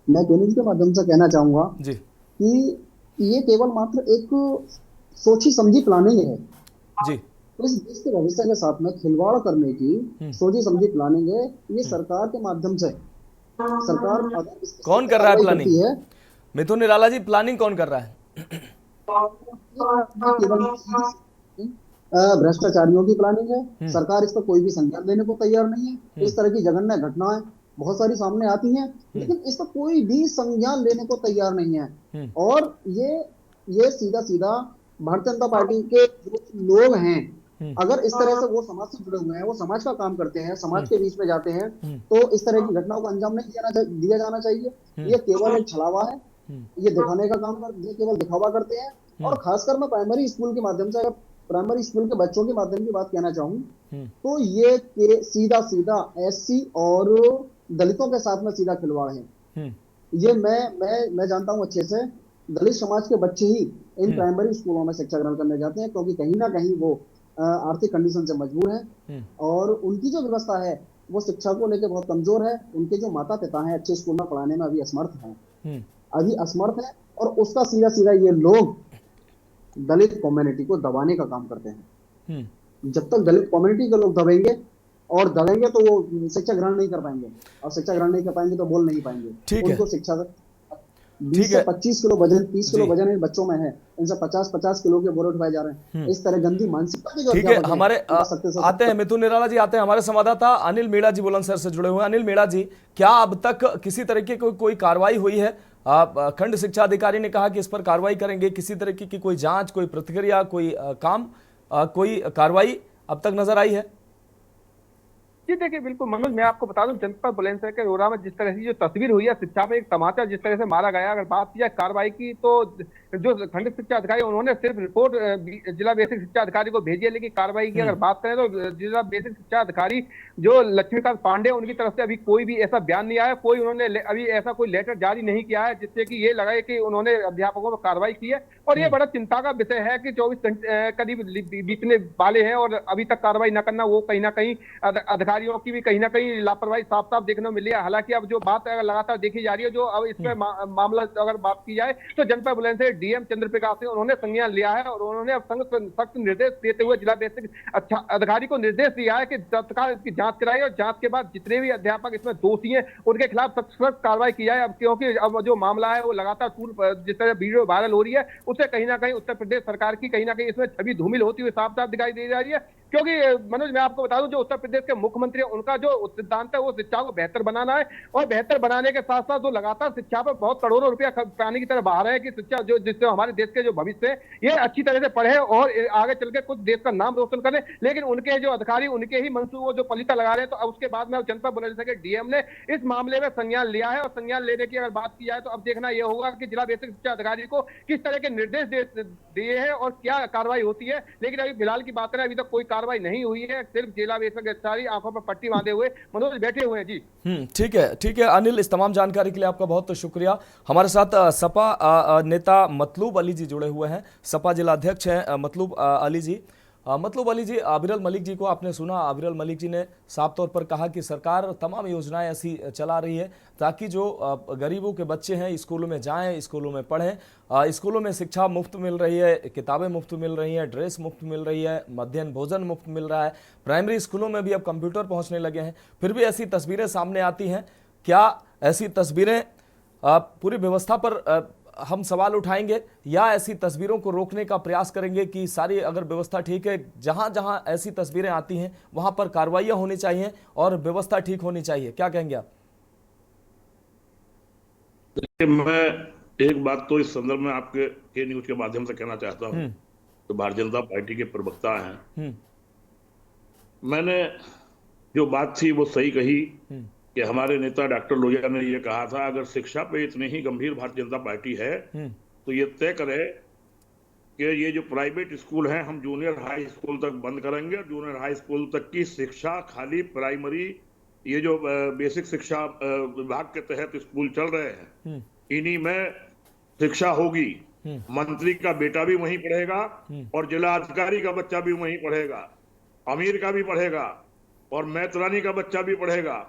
मैं न्यूज के माध्यम से कहना चाहूंगा जी कि ये केवल मात्र एक सोची समझी प्लानिंग है जी। तो इस देश के भविष्य के साथ में खिलवाड़ करने की सोची समझी प्लानिंग है। ये सरकार के माध्यम से सरकार कौन कर रहा है प्लानिंग? मिथुन निराला जी, प्लानिंग कौन कर रहा है? भ्रष्टाचारियों की प्लानिंग है। सरकार इस पर कोई भी संज्ञान लेने को तैयार नहीं है। इस तरह की जघन्य घटनाएं बहुत सारी सामने आती हैं, लेकिन इस पर कोई भी संज्ञान लेने को तैयार नहीं है। और ये सीधा सीधा भारतीय जनता पार्टी के जो लोग हैं, अगर इस तरह से वो समाज से जुड़े हुए हैं, वो समाज का काम करते हैं, समाज के बीच में जाते हैं, तो इस तरह की घटनाओं को अंजाम नहीं दिया जाना चाहिए। ये केवल एक छलावा है, ये दिखाने का काम ये केवल दिखावा करते हैं। और खासकर मैं प्राइमरी स्कूल के माध्यम से, अगर प्राइमरी स्कूल के बच्चों के माध्यम की बात कहना चाहूँ, तो ये सीधा सीधा SC और दलितों के साथ में सीधा खिलवाड़ है। ये मैं जानता हूँ अच्छे से, दलित समाज के बच्चे ही इन प्राइमरी स्कूलों में शिक्षा ग्रहण करने जाते हैं, क्योंकि कहीं ना कहीं वो आर्थिक कंडीशन से मजबूर हैं और उनकी जो व्यवस्था है वो शिक्षा को लेकर बहुत कमजोर है। उनके जो माता पिता हैं अच्छे स्कूल में पढ़ाने में अभी असमर्थ है, और उसका सीधा सीधा ये लोग दलित कम्युनिटी को दबाने का काम करते हैं। जब तक दलित कम्युनिटी के लोग दबेंगे तो वो शिक्षा ग्रहण नहीं कर पाएंगे, और शिक्षा ग्रहण नहीं कर पाएंगे तो बोल नहीं पाएंगे। उनको शिक्षा 20 से 25 किलो वजन, 30 किलो वजन इन बच्चों में है, इनसे 50-50 किलो के बोरे उठाए जा रहे हैं। इस तरह गंदी मानसिकता के जो ठीक है, हमारे आते हैं मिथुन निराला जी, आते हैं हमारे संवाददाता अनिल मीणा जी बुलंदशहर से जुड़े हुए हैं। अनिल मीणा जी, क्या अब तक किसी तरीके की कोई कार्रवाई हुई है? खंड शिक्षा अधिकारी ने कहा कि इस पर कार्रवाई करेंगे, किसी तरीके की कोई जांच, कोई प्रतिक्रिया, कोई कोई कार्रवाई अब तक नजर आई है? जी देखिए, बिल्कुल मनोज, मैं आपको बता दूं, जनपद बुलंदशहर के रोरा में जिस तरह की जो तस्वीर हुई है, शिक्षा पे एक टमाटर जिस तरह से मारा गया, अगर बात की जाए कार्रवाई की, तो जो खंड शिक्षा अधिकारी उन्होंने सिर्फ रिपोर्ट जिला बेसिक शिक्षा अधिकारी को भेजी है, लेकिन कार्रवाई की अगर बात करें तो जिला बेसिक शिक्षा अधिकारी जो लक्ष्मीकांत पांडे, उनकी तरफ से अभी कोई भी ऐसा बयान नहीं आया, कोई उन्होंने अभी ऐसा कोई लेटर जारी नहीं किया है जिससे कि ये लगा कि उन्होंने अध्यापकों पर कार्रवाई की है। और ये बड़ा चिंता का विषय है कि 24 घंटे करीब बीतने वाले हैं और अभी तक कार्रवाई न करना, वो कहीं ना कहीं अधिकारियों की भी कहीं ना कहीं लापरवाही साफ साफ देखने को मिली है। हालांकि अब जो बात लगातार देखी जा रही है, जो अब इसमें मामला अगर बात की जाए तो जनपद बुलंदशहर डीएम चंद्रप्रकाश सिंह, उन्होंने संज्ञान लिया है और उन्होंने अब सख्त निर्देश देते हुए जिला बेसिक अच्छा अधिकारी को निर्देश दिया है कि तत्काल इसकी जांच कराई और जांच के बाद जितने भी अध्यापक इसमें दोषी हैं उनके खिलाफ सख्त कार्रवाई की जाए। अब क्योंकि अब जो मामला है वो लगातार जिस तरह वीडियो वायरल हो रही है उससे कहीं ना कहीं उत्तर प्रदेश सरकार की कहीं ना कहीं इसमें छवि धूमिल होती हुई साफ साफ दिखाई दे रही है। क्योंकि मनोज मैं आपको बता दूं, जो उत्तर प्रदेश के मुख्यमंत्री है उनका जो सिद्धांत है वो शिक्षा को बेहतर बनाना है और बेहतर बनाने के साथ साथ वो लगातार शिक्षा पर बहुत करोड़ों रुपया पानी की तरह बहा रहे हैं कि शिक्षा जो जिससे हमारे देश के जो भविष्य है ये अच्छी तरह से पढ़े और आगे चल के कुछ देश का नाम रोशन करें। लेकिन उनके जो अधिकारी उनके ही मंसूबों जो पलीता लगा रहे हैं। तो अब उसके बाद में जनपद बुलंदशहर के डीएम ने इस मामले में संज्ञान लिया है और संज्ञान लेने की अगर बात की जाए तो अब देखना यह होगा कि जिला बेसिक शिक्षा अधिकारी को किस तरह के निर्देश दिए हैं और क्या कार्रवाई होती है। लेकिन अभी फिलहाल की बात करें अभी तक कोई कार्रवाई नहीं हुई है, सिर्फ जिला बेसिक अधिकारी आंखों पर पट्टी बांधे हुए मनोज बैठे हुए हैं। जी ठीक है अनिल, इस तमाम जानकारी के लिए आपका बहुत शुक्रिया। हमारे साथ सपा नेता मतलूब अली जी जुड़े हुए हैं, सपा जिला अध्यक्ष हैं मतलूब अली जी। मतलूब अली जी, अविरल मलिक जी को आपने सुना, अविरल मलिक जी ने साफ तौर पर कहा कि सरकार तमाम योजनाएं ऐसी चला रही है ताकि जो गरीबों के बच्चे हैं स्कूलों में जाएं, स्कूलों में पढ़ें। स्कूलों में शिक्षा मुफ्त मिल रही है, किताबें मुफ्त मिल रही हैं, ड्रेस मुफ्त मिल रही है, मध्याह्न भोजन मुफ्त मिल रहा है, प्राइमरी स्कूलों में भी अब कंप्यूटर पहुँचने लगे हैं। फिर भी ऐसी तस्वीरें सामने आती हैं। क्या ऐसी तस्वीरें पूरी व्यवस्था पर हम सवाल उठाएंगे या ऐसी तस्वीरों को रोकने का प्रयास करेंगे कि सारी अगर व्यवस्था ठीक है, जहां जहां ऐसी तस्वीरें आती हैं वहां पर कार्रवाइयां होनी चाहिए और व्यवस्था ठीक होनी चाहिए? क्या कहेंगे आप? मैं एक बात तो इस संदर्भ में आपके के न्यूज के माध्यम से कहना चाहता हूं तो भारतीय जनता पार्टी के प्रवक्ता हैं, मैंने जो बात थी वो सही कही कि हमारे नेता डॉक्टर लोहिया ने ये कहा था अगर शिक्षा पे इतनी ही गंभीर भारतीय जनता पार्टी है तो ये तय करे कि ये जो प्राइवेट स्कूल हैं हम जूनियर हाई स्कूल तक बंद करेंगे। जूनियर हाई स्कूल तक की शिक्षा खाली प्राइमरी ये जो बेसिक शिक्षा विभाग के तहत स्कूल चल रहे हैं इन्हीं में शिक्षा होगी। मंत्री का बेटा भी वहीं पढ़ेगा और जिला अधिकारी का बच्चा भी वहीं पढ़ेगा, अमीर का भी पढ़ेगा और मैत्रानी का बच्चा भी पढ़ेगा।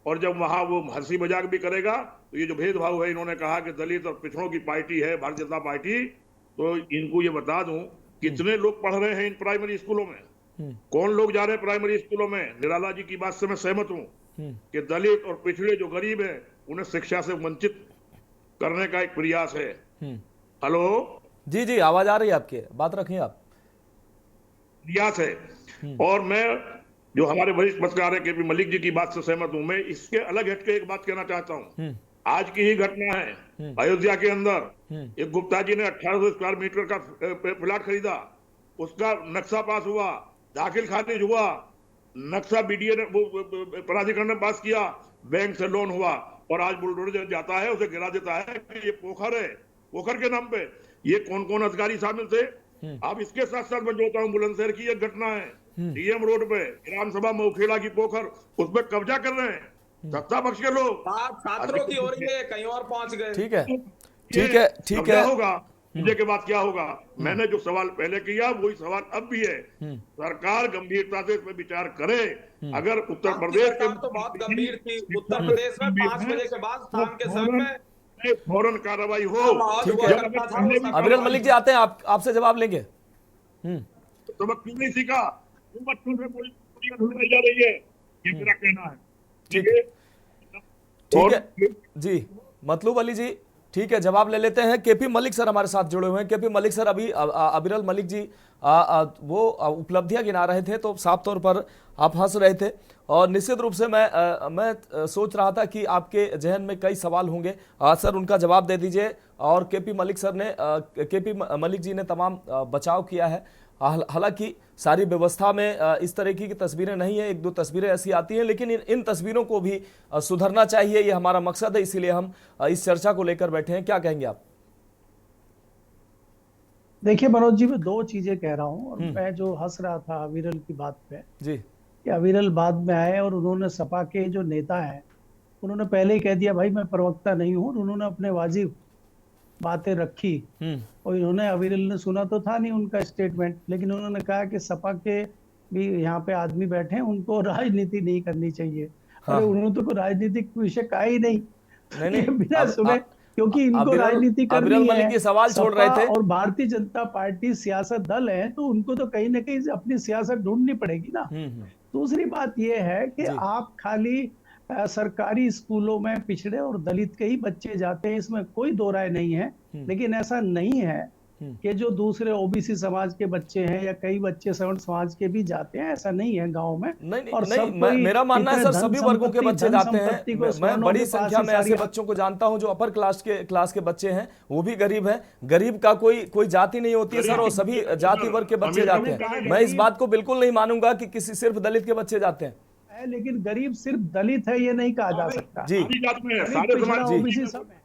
और जब वहां वो हंसी मजाक भी करेगा तो ये जो भेदभाव है, इन्होंने कहा कि दलित और पिछड़ों की पार्टी है भारतीय जनता पार्टी, तो इनको ये बता दूं कितने लोग पढ़ रहे हैं इन प्राइमरी स्कूलों में, कौन लोग जा रहे हैं प्राइमरी स्कूलों में। निराला जी की बात से मैं सहमत हूं कि दलित और पिछड़े जो गरीब है उन्हें शिक्षा से वंचित करने का एक प्रयास है। हेलो जी जी, आवाज आ रही है आपकी, बात रखिए आप। प्रयास है। और मैं जो हमारे वरिष्ठ पत्रकार है केपी मलिक जी की बात से सहमत हूं। मैं इसके अलग हटके एक बात कहना चाहता हूं। आज की ही घटना है, अयोध्या के अंदर एक गुप्ता जी ने 1800 स्क्वायर मीटर का प्लाट खरीदा, उसका नक्शा पास हुआ, दाखिल खारिज हुआ, नक्शा बीडीए ने प्राधिकरण ने पास किया, बैंक से लोन हुआ और आज बुलडोजर जाता है उसे गिरा देता है कि ये पोखर है, पोखर के नाम पे। ये कौन कौन अधिकारी शामिल थे? अब इसके साथ साथ मैं जोड़ता हूँ बुलंदशहर की एक घटना है, डीएम रोड पे विधानसभा मऊखेड़ा की पोखर, उस पर कब्जा कर रहे हैं सत्ता पक्ष के लोग। छात्रों की हो रही है, कहीं और पहुंच गए। ठीक है ठीक है ठीक है। होगा मुझे के बाद क्या होगा? मैंने जो सवाल पहले किया वही सवाल अब भी है। सरकार गंभीरता से इस पर विचार करे। अगर उत्तर प्रदेश के तो बहुत गंभीर थी, उत्तर प्रदेश में 5 बजे के बाद शाम के समय में फौरन कार्रवाई हो। अविरल मलिक जी आते हैं, आपसे जवाब लेंगे। सबक क्यों नहीं सीखा? बच्चों से पूरी ढूंढाई जा रही है, ये मेरा कहना है। ठीक है जी, मतलूब अली जी, ठीक है, जवाब ले लेते हैं। केपी मलिक सर हमारे साथ जुड़े हुए हैं। केपी मलिक सर, अभी अविरल मलिक जी वो उपलब्धियां गिना रहे थे तो साफ तौर पर आप हंस रहे थे और निश्चित रूप से मैं सोच रहा था कि आपके जहन में कई सवाल होंगे। सर उनका जवाब दे दीजिए। और केपी मलिक जी ने तमाम बचाव किया है। हालांकि सारी व्यवस्था में इस तरह की तस्वीरें नहीं है, एक दो तस्वीरें ऐसी आती हैं, लेकिन इन तस्वीरों को भी सुधरना चाहिए, ये हमारा मकसद है, इसीलिए हम इस चर्चा को लेकर बैठे हैं। क्या कहेंगे आप? देखिए मनोज जी, मैं 2 चीजें कह रहा हूं और मैं जो हंस रहा था अविरल की बात पे जी, कि अविरल बाद में आए और उन्होंने सपा के जो नेता हैं उन्होंने पहले ही कह दिया भाई मैं प्रवक्ता नहीं हूं, उन्होंने अपने वाजिब बातें रखी और इन्होंने, अविरल ने सुना तो था नहीं उनका स्टेटमेंट, लेकिन उन्होंने कहा कि सपा के भी यहाँ पे आदमी बैठे हैं, उनको राजनीति नहीं करनी चाहिए। अरे उन्होंने तो कोई राजनीतिक विषय कहा ही नहीं, बिना सुने क्योंकि इनको अबीरल- राजनीति अबीरल करनी मलिक है। ये सवाल छोड़ रहे सपा थे। और भारतीय जनता पार्टी सियासत दल है, तो उनको तो कहीं ना कहीं अपनी सियासत ढूंढनी पड़ेगी ना। दूसरी बात यह है कि जी। आप खाली सरकारी स्कूलों में पिछड़े और दलित के ही बच्चे जाते हैं, इसमें कोई दो राय नहीं है। लेकिन ऐसा नहीं है कि जो दूसरे ओबीसी समाज के बच्चे हैं या कई बच्चे सवर्ण समाज के भी जाते हैं, ऐसा नहीं है गांव में। नहीं और नहीं, सब मैं, कोई मेरा मानना है इतने सर धन सभी वर्गों के संपत्ति- बच्चे धन जाते संपत्ति को हैं। मैं स्वर्णों बड़ी के संख्या पास में ही ऐसे सारी- बच्चों को जानता हूं जो अपर क्लास के बच्चे हैं, वो भी गरीब हैं। गरीब का कोई जाति नहीं होती है सर, और सभी जाति वर्ग के बच्चे जाते हैं। मैं इस बात को बिल्कुल नहीं मानूंगा कि किसी सिर्फ दलित के बच्चे जाते हैं। लेकिन गरीब सिर्फ दलित है ये नहीं कहा जा सकता। जी सारी जात में है, गरीब, सारे पिछड़ा, समाज ओबीसी सब है।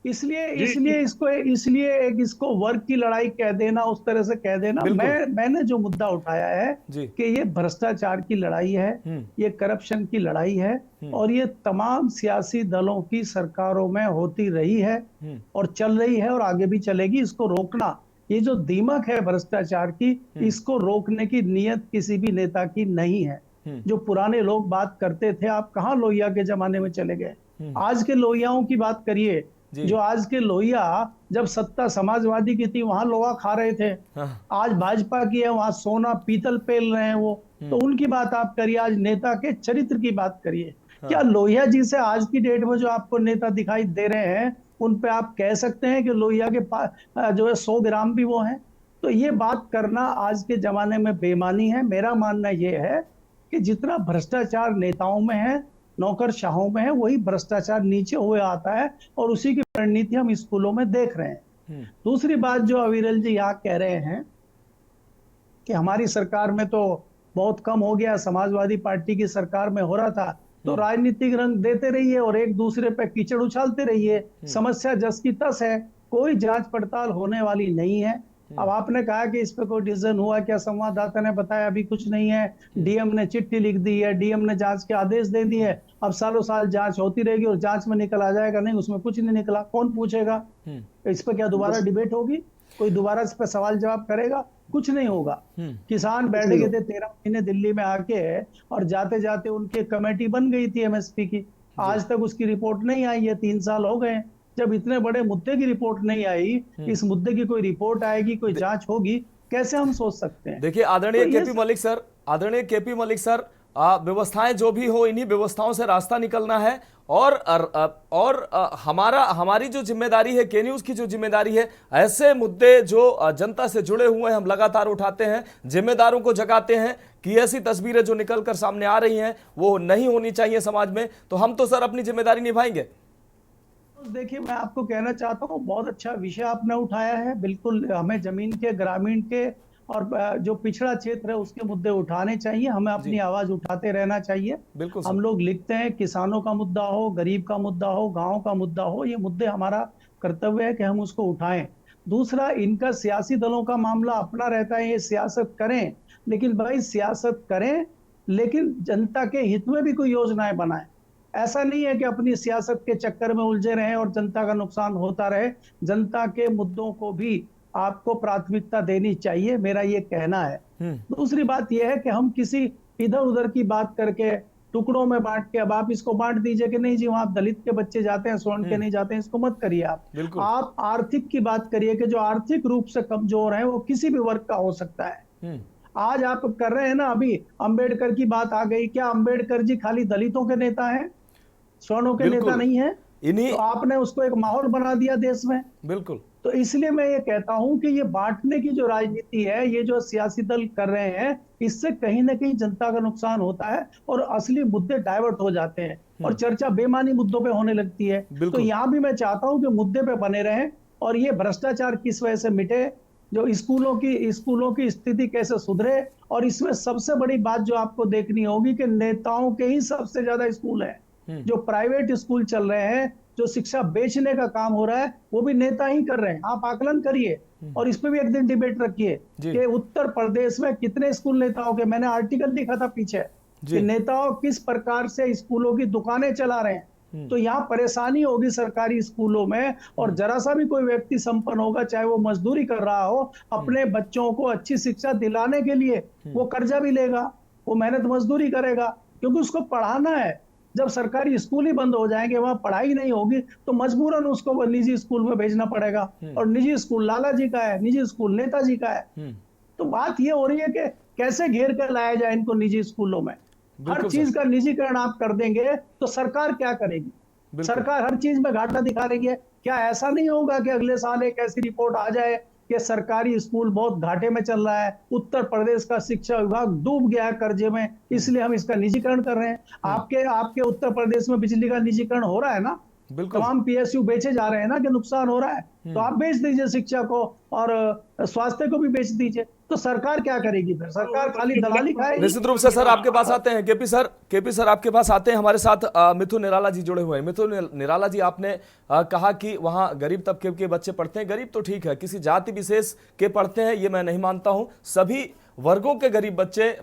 इसलिए जी, इसलिए इसको वर्ग की लड़ाई कह देना, उस तरह से कह देना। मैंने जो मुद्दा उठाया है कि ये भ्रष्टाचार की लड़ाई है, ये करप्शन की लड़ाई है, और ये तमाम सियासी दलों की सरकारों में होती रही है और चल रही है और आगे भी चलेगी। इसको रोकना, ये जो दीमक है भ्रष्टाचार की, इसको रोकने की नीयत किसी भी नेता की नहीं है। जो पुराने लोग बात करते थे, आप कहाँ लोहिया के जमाने में चले गए? आज के लोहियाओं की बात करिए। जो आज के लोहिया, जब सत्ता समाजवादी की थी वहां लोहा खा रहे थे, आज भाजपा की है वहां सोना पीतल पेल रहे हैं वो। तो उनकी बात आप करिए, आज नेता के चरित्र की बात करिए। क्या लोहिया जी से आज की डेट में जो आपको नेता दिखाई दे रहे हैं, उन पे आप कह सकते हैं कि लोहिया के पास जो है 100 ग्राम भी वो है? तो ये बात करना आज के जमाने में बेईमानी है। मेरा मानना ये है कि जितना भ्रष्टाचार नेताओं में है, नौकरशाहों में है, वही भ्रष्टाचार नीचे हुए आता है, और उसी की परिणति हम स्कूलों में देख रहे हैं। दूसरी बात जो अविरल जी यहाँ कह रहे हैं कि हमारी सरकार में तो बहुत कम हो गया, समाजवादी पार्टी की सरकार में हो रहा था, तो राजनीतिक रंग देते रहिए और एक दूसरे पे कीचड़ उछालते रहिए। समस्या जस की तस है, कोई जांच पड़ताल होने वाली नहीं है। अब आपने कहा कि इस पे कोई डिसीजन हुआ क्या? संवाददाता ने बताया अभी कुछ नहीं है। डीएम ने चिट्ठी लिख दी है, डीएम ने जांच के आदेश दे दिए है। अब सालों साल जांच होती रहेगी और जांच में निकल आ जाएगा नहीं, उसमें कुछ नहीं निकला, कौन पूछेगा? इस पे क्या दोबारा डिबेट होगी? कोई दोबारा इस पे सवाल जवाब करेगा? कुछ नहीं होगा। किसान बैठ गए थे 13 महीने दिल्ली में आके, और जाते जाते उनकी कमेटी बन गई थी एमएसपी की। आज तक उसकी रिपोर्ट नहीं आई है, 3 साल हो गए। जब इतने बड़े मुद्दे की रिपोर्ट नहीं आई, इस मुद्दे की कोई रिपोर्ट आएगी, कोई जांच होगी, कैसे हम सोच सकते हैं? देखिए आदरणीय केपी मलिक सर, व्यवस्थाएं जो भी हो, इन्हीं व्यवस्थाओं से रास्ता निकलना है। और हमारी जो जिम्मेदारी है, के न्यूज की जो जिम्मेदारी है, ऐसे मुद्दे जो जनता से जुड़े हुए हैं हम लगातार उठाते हैं, जिम्मेदारों को जगाते हैं कि ऐसी तस्वीरें जो निकलकर सामने आ रही हैं वो नहीं होनी चाहिए समाज में। तो हम तो सर अपनी जिम्मेदारी निभाएंगे। देखिए, मैं आपको कहना चाहता हूँ, बहुत अच्छा विषय आपने उठाया है। बिल्कुल हमें जमीन के, ग्रामीण के और जो पिछड़ा क्षेत्र है उसके मुद्दे उठाने चाहिए। हमें अपनी आवाज उठाते रहना चाहिए। बिल्कुल हम लोग लिखते हैं, किसानों का मुद्दा हो, गरीब का मुद्दा हो, गांव का मुद्दा हो, ये मुद्दे हमारा कर्तव्य है कि हम उसको उठाएं। दूसरा, इनका सियासी दलों का मामला अपना रहता है, ये सियासत करें, लेकिन भाई सियासत करें लेकिन जनता के हित में भी कोई योजनाएं बनाएं। ऐसा नहीं है कि अपनी सियासत के चक्कर में उलझे रहें और जनता का नुकसान होता रहे। जनता के मुद्दों को भी आपको प्राथमिकता देनी चाहिए, मेरा ये कहना है। दूसरी बात यह है कि हम किसी इधर उधर की बात करके टुकड़ों में बांट के, अब आप इसको बांट दीजिए कि नहीं जी वहां दलित के बच्चे जाते हैं, स्वर्ण के नहीं जाते हैं, इसको मत करिए। आप आर्थिक की बात करिए कि जो आर्थिक रूप से कमजोर है वो किसी भी वर्ग का हो सकता है। आज आप कर रहे हैं ना, अभी अंबेडकर की बात आ गई, क्या अंबेडकर जी खाली दलितों के नेता हैं, स्वर्णों के नेता नहीं है? तो आपने उसको एक माहौल बना दिया देश में। बिल्कुल। तो इसलिए मैं ये कहता हूं कि ये बांटने की जो राजनीति है, ये जो सियासी दल कर रहे हैं, इससे कहीं ना कहीं जनता का नुकसान होता है और असली मुद्दे डाइवर्ट हो जाते हैं और चर्चा बेमानी मुद्दों पे होने लगती है। तो यहाँ भी मैं चाहता हूं कि मुद्दे पे बने रहें और ये भ्रष्टाचार किस वजह से मिटे, जो स्कूलों की स्थिति कैसे सुधरे। और इसमें सबसे बड़ी बात जो आपको देखनी होगी कि नेताओं के ही सबसे ज्यादा स्कूल है। जो प्राइवेट स्कूल चल रहे हैं, जो शिक्षा बेचने का काम हो रहा है, वो भी नेता ही कर रहे हैं। आप आकलन करिए और इस पे भी एक दिन डिबेट रखिए कि उत्तर प्रदेश में कितने स्कूल नेताओं के, मैंने आर्टिकल लिखा था पीछे कि नेताओं किस प्रकार से स्कूलों की दुकानें चला रहे हैं। तो यहाँ परेशानी होगी सरकारी स्कूलों में, और जरा सा भी कोई व्यक्ति संपन्न होगा, चाहे वो मजदूरी कर रहा हो, अपने बच्चों को अच्छी शिक्षा दिलाने के लिए वो कर्जा भी लेगा, वो मेहनत मजदूरी करेगा, क्योंकि उसको पढ़ाना है। जब सरकारी स्कूल ही बंद हो जाएंगे, वहां पढ़ाई नहीं होगी, तो मजबूरन उसको निजी स्कूल में भेजना पड़ेगा। और निजी स्कूल लाला जी का है, निजी स्कूल नेताजी का है। तो बात ये हो रही है कि कैसे घेर कर लाया जाए इनको निजी स्कूलों में। हर चीज का निजीकरण आप कर देंगे तो सरकार क्या करेगी? सरकार हर चीज में घाटा दिखा रही है। क्या ऐसा नहीं होगा कि अगले साल एक ऐसी रिपोर्ट आ जाए कि सरकारी स्कूल बहुत घाटे में चल रहा है, उत्तर प्रदेश का शिक्षा विभाग डूब गया है कर्जे में, इसलिए हम इसका निजीकरण कर रहे हैं? आपके उत्तर प्रदेश में बिजली का निजीकरण हो रहा है ना, तमाम पीएसयू बेचे जा रहे हैं ना, कि नुकसान हो रहा है, तो आप बेच दीजिए शिक्षा को और स्वास्थ्य को भी बेच दीजिए। तो सरकार क्या करेगी फिर? सरकार खाली दलाली खाएगी। निश्चित रूप से सर आपके पास आते हैं केपी सर आपके पास आते हैं। हमारे साथ मिथुन निराला जी जुड़े हुए हैं। मिथुन निराला जी, आपने कहा कि वहां गरीब तबके के बच्चे पढ़ते हैं। गरीब तो ठीक है, किसी जाति विशेष के पढ़ते हैं ये मैं नहीं मानता हूं। सभी वर्गों के गरीब बच्चे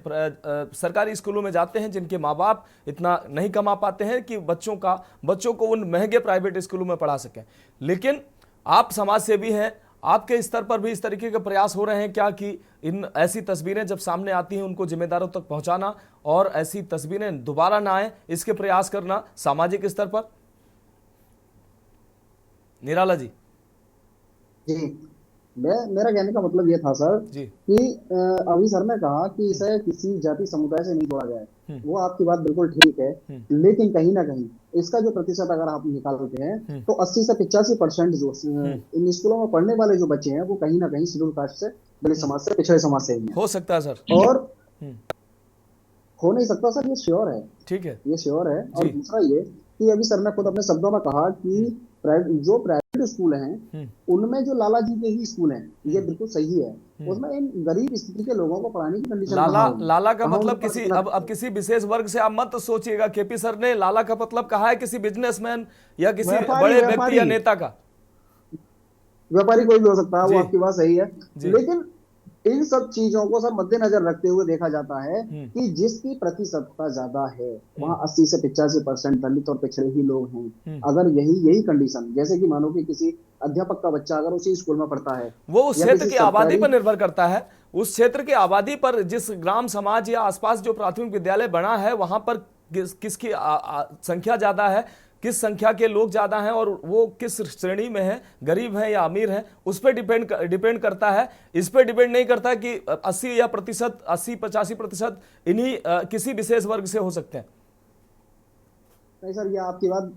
सरकारी स्कूलों में जाते हैं, जिनके माँ बाप इतना नहीं कमा पाते हैं कि बच्चों को उन महंगे प्राइवेट स्कूलों में पढ़ा सकें। लेकिन आप समाज सेवी हैं, आपके स्तर पर भी इस तरीके के प्रयास हो रहे हैं क्या कि इन ऐसी तस्वीरें जब सामने आती हैं उनको जिम्मेदारों तक पहुंचाना और ऐसी तस्वीरें दोबारा ना आए इसके प्रयास करना सामाजिक स्तर पर? निराला जी। मेरा कहने का मतलब ये था सर कि अभी सर ने कहा कि इसे किसी जाति समुदाय से नहीं जोड़ा जाए, वो आपकी बात बिल्कुल ठीक है, लेकिन कहीं ना कहीं इसका जो प्रतिशत अगर आप निकालते हैं तो 80 से 85% जो इन स्कूलों में पढ़ने वाले जो बच्चे हैं वो कहीं ना कहीं शेड्यूल कास्ट से, दलित समाज से, पिछड़े समाज से ही हो सकता है सर, और हो नहीं सकता सर, ये श्योर है। ठीक है, ये श्योर है। और दूसरा ये कि अभी सर ने खुद अपने शब्दों में कहा कि जो प्राइवेट स्कूल हैं उनमें जो लाला जी के ही स्कूल हैं, ये बिल्कुल सही है, उसमें इन गरीब स्थिति के लोगों को पढ़ाने की कंडीशन लाला का मतलब किसी अब किसी विशेष वर्ग से आप मत सोचिएगा। केपी सर ने लाला का मतलब कहा है किसी बिजनेसमैन या किसी बड़े व्यक्ति या नेता का। व्यापारी कोई भी हो सकता है, वो आपकी बात सही है, लेकिन इन सब चीजों को सर मद्देनजर रखते हुए देखा जाता है कि जिसकी प्रतिशतता ज्यादा है वहां 80 से 85% दलित और पिछड़े ही लोग हैं। अगर यही कंडीशन, जैसे कि मानो कि किसी अध्यापक का बच्चा अगर उसी स्कूल में पढ़ता है, वो उस क्षेत्र की आबादी पर निर्भर करता है, उस क्षेत्र की आबादी पर, जिस ग्राम समाज या आसपास जो प्राथमिक विद्यालय बना है वहां पर किसकी संख्या ज्यादा है, किस संख्या के लोग ज्यादा हैं और वो किस श्रेणी में है, गरीब हैं या अमीर हैं, उस पर डिपेंड करता है। इस पर डिपेंड नहीं करता कि 80-85% इन्हीं किसी विशेष वर्ग से हो सकते हैं। नहीं सर, ये आपकी बात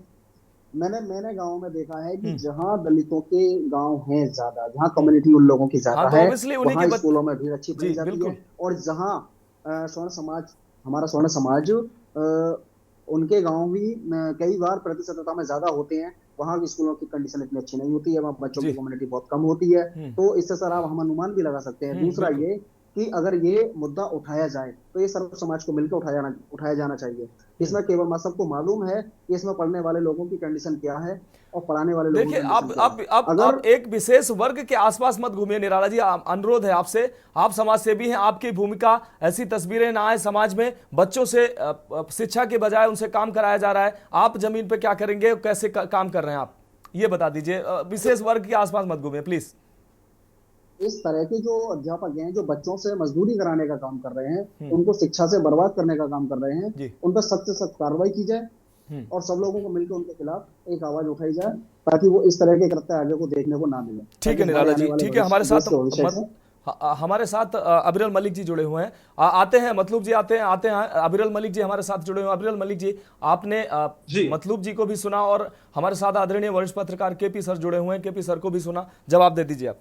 मैंने गांव में देखा है कि जहां दलितों के गांव हैं ज्यादा, जहां कम्युनिटी उन लोगों की ज्यादा है, वहां स्कूलों में भीड़ अच्छी पड़ी जाती है। और जहां हमारा स्वर्ण समाज उनके गांव भी कई बार प्रतिशतता में ज्यादा होते हैं, वहां की स्कूलों की कंडीशन इतनी अच्छी नहीं होती है, वहां बच्चों की कम्युनिटी बहुत कम होती है। तो इससे सर आप हम अनुमान भी लगा सकते हैं। दूसरा ये कि अगर ये मुद्दा उठाया जाए तो ये सर्व समाज को मिलकर उठाया जाना चाहिए। इसमें केवल सबको मालूम है कि इसमें पढ़ने वाले लोगों की कंडीशन क्या है और पढ़ाने वाले लोगों की कंडीशन क्या है। देखिए, आप एक विशेष वर्ग के आसपास मत घूमिए निराला जी, अनुरोध है आपसे। आप समाज सेवी हैं, आपकी भूमिका ऐसी तस्वीरें ना आए समाज में, बच्चों से शिक्षा के बजाय उनसे काम कराया जा रहा है। आप जमीन पे क्या करेंगे, कैसे काम कर रहे हैं आप, ये बता दीजिए। विशेष वर्ग के आसपास मत घूमिए प्लीज। इस तरह के जो अध्यापक हैं जो बच्चों से मजदूरी कराने का काम कर रहे हैं, उनको शिक्षा से बर्बाद करने का काम कर रहे हैं, उन पर सख्त से सख्त कार्रवाई की जाए और सब लोगों को मिलकर उनके खिलाफ एक आवाज उठाई जाए ताकि वो इस तरह के कृत्य आगे को देखने को ना मिले। ठीक है निराला जी, ठीक है। हमारे साथ अबीरल मलिक जी जुड़े हुए हैं, आते हैं मतलूब जी, आते हैं अबीरल मलिक जी हमारे साथ जुड़े हुए हैं। अबीरल मलिक जी, आपने मतलूब जी को भी सुना और हमारे साथ आदरणीय वरिष्ठ पत्रकार केपी सर जुड़े हुए हैं, केपी सर को भी सुना, जवाब दे दीजिए आप।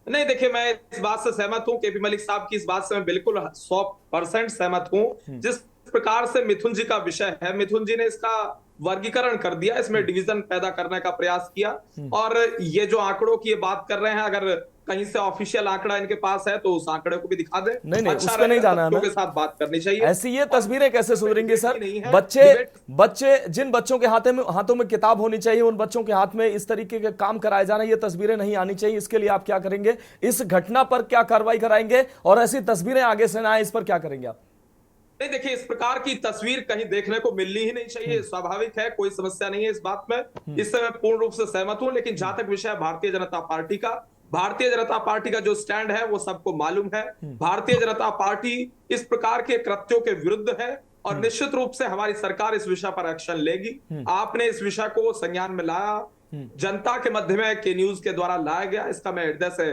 नहीं, देखिए, मैं इस बात से सहमत हूं, केपी मलिक साहब की इस बात से मैं बिल्कुल 100% सहमत हूं। जिस प्रकार से मिथुन जी का विषय है, मिथुन जी ने इसका वर्गीकरण कर दिया, इसमें डिवीजन पैदा करने का प्रयास किया। और ये जो आंकड़ों की ये बात कर रहे हैं, अगर कहीं से ऑफिशियल आंकड़ा इनके पास है तो उस आंकड़े को भी दिखा दे। नहीं, उस पे नहीं जाना है, के साथ बात करनी चाहिए। ऐसी ये तस्वीरें कैसे सुधरेंगी सर? बच्चे जिन बच्चों के हाथों में किताब होनी चाहिए, उन बच्चों के हाथ में इस तरीके के काम कराए जाना, ये तस्वीरें नहीं आनी चाहिए। इसके लिए आप क्या करेंगे? इस घटना पर क्या कार्रवाई कराएंगे और ऐसी तस्वीरें आगे से ना आए, इस पर क्या करेंगे आप? नहीं, देखिए, इस प्रकार की तस्वीर कहीं देखने को मिलनी ही नहीं चाहिए, स्वाभाविक है, कोई समस्या नहीं है इस बात में, इससे मैं पूर्ण रूप से सहमत हूं। लेकिन जहां तक विषय भारतीय जनता पार्टी का जो स्टैंड है वो सबको मालूम है। भारतीय जनता पार्टी इस प्रकार के कृत्यों के विरुद्ध है और निश्चित रूप से हमारी सरकार इस विषय पर एक्शन लेगी। आपने इस विषय को संज्ञान में लाया, जनता के मध्य में के न्यूज के द्वारा लाया गया, इसका मैं हृदय से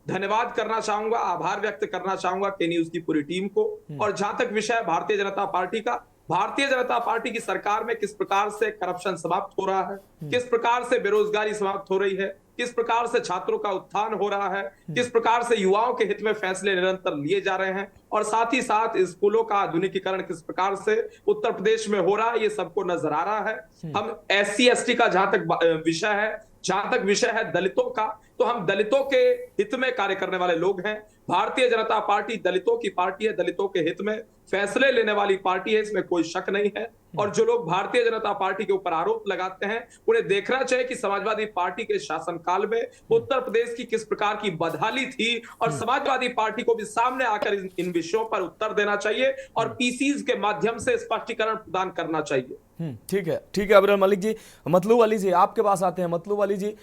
धन्यवाद करना चाहूंगा, आभार व्यक्त करना चाहूंगा के न्यूज की पूरी टीम को। और जहां तक विषय भारतीय जनता पार्टी का, भारतीय जनता पार्टी की सरकार में किस प्रकार से करप्शन समाप्त हो रहा है, किस प्रकार से बेरोजगारी समाप्त हो रही है, किस प्रकार से छात्रों का उत्थान हो रहा है, किस प्रकार से युवाओं के हित में फैसले निरंतर लिए जा रहे हैं, और साथ ही साथ स्कूलों का आधुनिकीकरण किस प्रकार से उत्तर प्रदेश में हो रहा है, ये सबको नजर आ रहा है। हम SC/ST का जहां तक विषय है दलितों का, तो हम दलितों के हित में कार्य करने वाले लोग हैं। भारतीय जनता पार्टी दलितों की पार्टी है, दलितों के हित में फैसले लेने वाली पार्टी है, इसमें कोई शक नहीं है। और जो लोग भारतीय जनता पार्टी के ऊपर आरोप लगाते हैं, उन्हें देखना चाहिए कि समाजवादी पार्टी के शासनकाल में उत्तर प्रदेश की किस प्रकार की बदहाली थी, और समाजवादी पार्टी को भी सामने आकर इन विषयों पर उत्तर देना चाहिए और PCs के माध्यम से स्पष्टीकरण प्रदान करना चाहिए। ठीक है अबीर मलिक जी। मतलूब अली जी आपके पास आते हैं। मतलूब अली जी,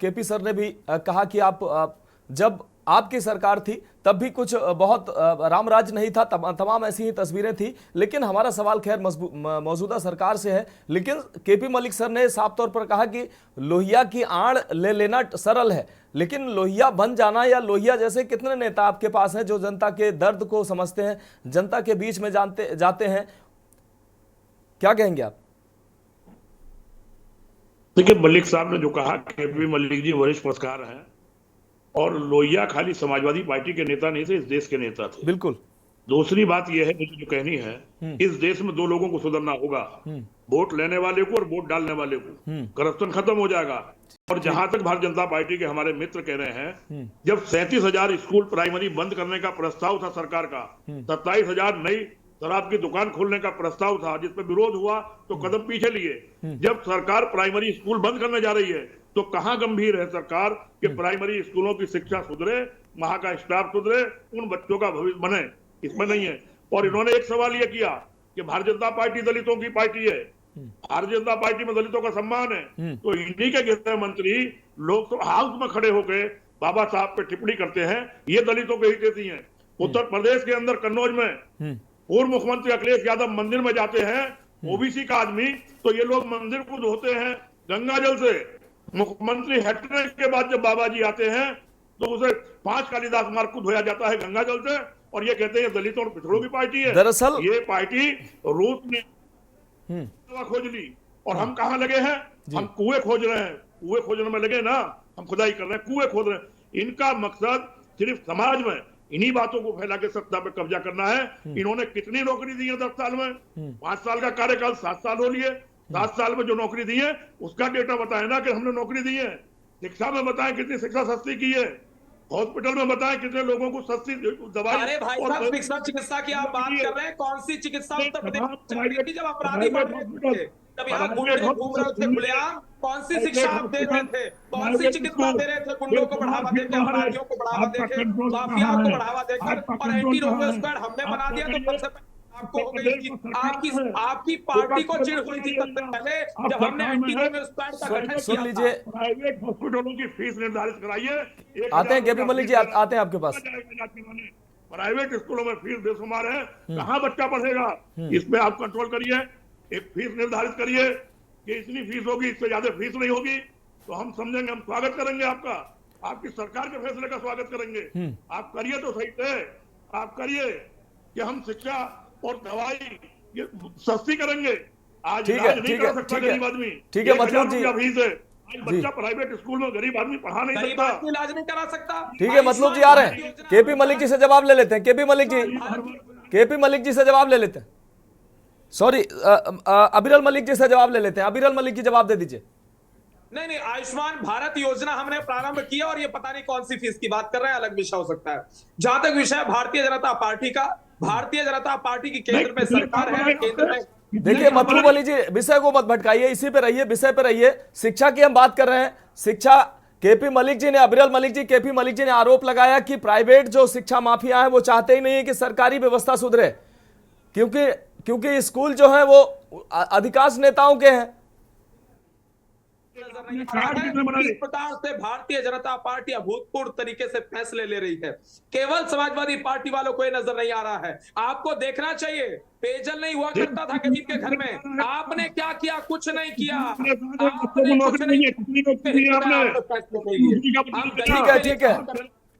KP सर ने भी कहा कि आप जब आपकी सरकार थी तब भी कुछ बहुत रामराज नहीं था, तमाम ऐसी ही तस्वीरें थी, लेकिन हमारा सवाल खैर मौजूदा सरकार से है। लेकिन KP मलिक सर ने साफ तौर पर कहा कि लोहिया की आड़ ले लेना सरल है, लेकिन लोहिया बन जाना, या लोहिया जैसे कितने नेता आपके पास हैं जो जनता के दर्द को समझते हैं, जनता के बीच में जाते हैं, क्या कहेंगे आप? देखिए, मलिक साहब ने जो कहा, KP मलिक जी वरिष्ठ पत्रकार हैं, और लोहिया खाली समाजवादी पार्टी के नेता नहीं थे, इस देश के नेता थे। बिल्कुल। दूसरी बात यह है, मुझे जो कहनी है, इस देश में दो लोगों को सुधरना होगा, वोट लेने वाले को और वोट डालने वाले को। करप्शन खत्म हो जाएगा। और जहां तक भारतीय जनता पार्टी के हमारे मित्र कह रहे हैं, जब 37,000 स्कूल प्राइमरी बंद करने का प्रस्ताव था सरकार का, 27,000 नई शराब की दुकान खोलने का प्रस्ताव था, जिस पर विरोध हुआ तो कदम पीछे लिए। जब सरकार प्राइमरी स्कूल बंद करने जा रही है तो कहां गंभीर है सरकार कि प्राइमरी स्कूलों की शिक्षा सुधरे, वहां का स्टाफ सुधरे, उन बच्चों का भविष्य बने, इसमें नहीं है। और इन्होंने एक सवाल यह किया कि भारतीय जनता पार्टी दलितों की पार्टी है, भारतीय जनता पार्टी में दलितों का सम्मान है, तो इन्हीं के गृह मंत्री लोकसभा हाउस में खड़े होकर बाबा साहब पे टिप्पणी करते हैं, ये दलितों के हितैषी हैं। उत्तर प्रदेश के अंदर कन्नौज में पूर्व मुख्यमंत्री अखिलेश यादव मंदिर में जाते हैं, OBC का आदमी, तो ये लोग मंदिर को धोते हैं गंगा जल से। मुख्यमंत्री हटने के बाद जब बाबा जी आते हैं तो उसे 5 कालिदास मार्ग को धोया जाता है गंगा जल से, और ये कहते हैं दलितों और पिछड़ों की पार्टी है। दरअसल ये पार्टी रूस ने खोज ली, और हम कहां लगे हैं? हम कुएं खोज रहे हैं। कुएं खोजने में लगे ना, हम खुदाई कर रहे हैं, कुएं खोद रहे हैं। इनका मकसद सिर्फ समाज में इन्हीं बातों को फैला के सत्ता पे कब्जा करना है। इन्होंने कितनी नौकरी दी है 10 साल में? 5 साल का कार्यकाल 7 साल हो लिए। 7 साल में जो नौकरी दी है उसका डेटा बताए ना कि हमने नौकरी दी है। शिक्षा में बताएं कितनी शिक्षा सस्ती की है, हॉस्पिटल में बताएं कितने लोगों को सस्ती दवाई। अरे भाई साहब, शिक्षा चिकित्सा की आप बात कर रहे हैं, कौन सी चिकित्सा उत्तर प्रदेश में जब अपराधी बढ़ रहे थे तब यहाँ घूम रहे थे खुलेआम? कौन सी शिक्षा आप दे रहे थे? कौन सी चिकित्सा दे रहे थे? गुंडों को बढ़ावा देकर, अपराधियों को बढ़ावा देकर, माफियाओं को बढ़ावा देकर, और एंटी रोमियो स्क्वाड हमने बना दिया। तो सबसे पहले आपको हो गई थी, आपकी पार्टी को चिढ़ हुई थी सबसे पहले जब हमने एंटी रोमियो स्क्वाड का गठन किया। सुन लीजिए, प्राइवेट हॉस्पिटलों की फीस निर्धारित कराइए। आते हैं KP मलिक जी, आते हैं आपके पास। प्राइवेट स्कूलों में फीस बेशुमार है, कहाँ बच्चा पढ़ेगा? इस पे आप कंट्रोल करिए, एक फीस निर्धारित करिए कि इतनी फीस होगी, इससे ज्यादा फीस नहीं होगी, तो हम समझेंगे, हम स्वागत करेंगे आपका, आपकी सरकार के फैसले का स्वागत करेंगे। आप करिए तो सही थे, आप करिए कि हम शिक्षा और दवाई ये सस्ती करेंगे। आज इलाज नहीं कर सकता गरीब आदमी। ठीक है मतलब जी, फीस है, बच्चा प्राइवेट स्कूल में गरीब आदमी पढ़ा नहीं सकता, इलाज नहीं करा सकता। ठीक है मतलब जी, आ रहे हैं KP मलिक जी से जवाब ले लेते हैं। KP मलिक जी से जवाब ले लेते हैं। सॉरी, अबीर मलिक जी से जवाब ले लेते हैं। अबीर मलिक जी जवाब दे दीजिए। नहीं, आयुष्मान भारत योजना हमने प्रारंभ किया, और ये पता नहीं कौन सी फीस की बात कर रहे हैं, अलग विषय हो सकता है। जहां तक विषय भारतीय जनता पार्टी का, भारतीय जनता पार्टी की केंद्र में सरकार है, केंद्र में। देखिए मतलूब अली जी, विषय को मत भटकाइए, इसी पे रहिए, विषय पे रहिए। शिक्षा की हम बात कर रहे हैं। शिक्षा, KP मलिक जी ने, अबीर मलिक जी, KP मलिक जी ने आरोप लगाया कि प्राइवेट जो शिक्षा माफिया है वो चाहते ही नहीं है कि सरकारी व्यवस्था सुधरे, क्योंकि स्कूल जो है वो अधिकांश नेताओं के हैं। नहीं आ रहा है। इस प्रकार से भारतीय जनता पार्टी अभूतपूर्व तरीके से फैसले ले रही है। केवल समाजवादी पार्टी वालों को ये नजर नहीं आ रहा है। आपको देखना चाहिए, पेयजल नहीं हुआ करता था गरीब के घर में, आपने क्या किया? कुछ नहीं किया।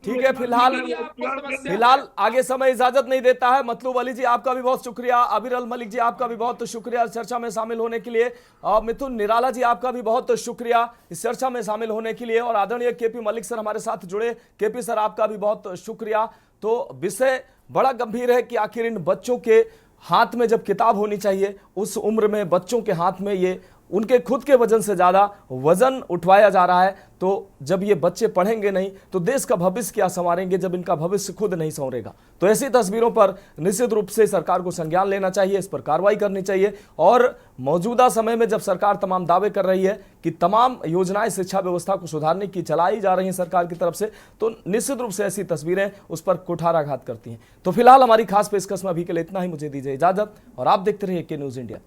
ठीक है, फिलहाल आगे समय इजाजत नहीं देता है। मतलूब अली जी आपका भी बहुत शुक्रिया, आबिर अल मलिक जी आपका भी बहुत शुक्रिया चर्चा में शामिल होने के लिए, और मिथुन निराला जी आपका भी बहुत शुक्रिया इस चर्चा में शामिल होने के लिए, और आदरणीय केपी मलिक सर हमारे साथ जुड़े। केपी सर आपका भी बहुत शुक्रिया। तो विषय बड़ा गंभीर है कि आखिर इन बच्चों के हाथ में जब किताब होनी चाहिए, उस उम्र में बच्चों के हाथ में ये उनके खुद के वजन से ज्यादा वजन उठवाया जा रहा है। तो जब ये बच्चे पढ़ेंगे नहीं तो देश का भविष्य क्या संवारेंगे, जब इनका भविष्य खुद नहीं संवरेगा। तो ऐसी तस्वीरों पर निश्चित रूप से सरकार को संज्ञान लेना चाहिए, इस पर कार्रवाई करनी चाहिए। और मौजूदा समय में जब सरकार तमाम दावे कर रही है कि तमाम योजनाएं शिक्षा व्यवस्था को सुधारने की चलाई जा रही हैं सरकार की तरफ से, तो निश्चित रूप से ऐसी तस्वीरें उस पर कुठाराघात करती हैं। तो फिलहाल हमारी खास पेशकश में अभी के लिए इतना ही। मुझे दीजिए इजाजत और आप देखते रहिए के न्यूज इंडिया।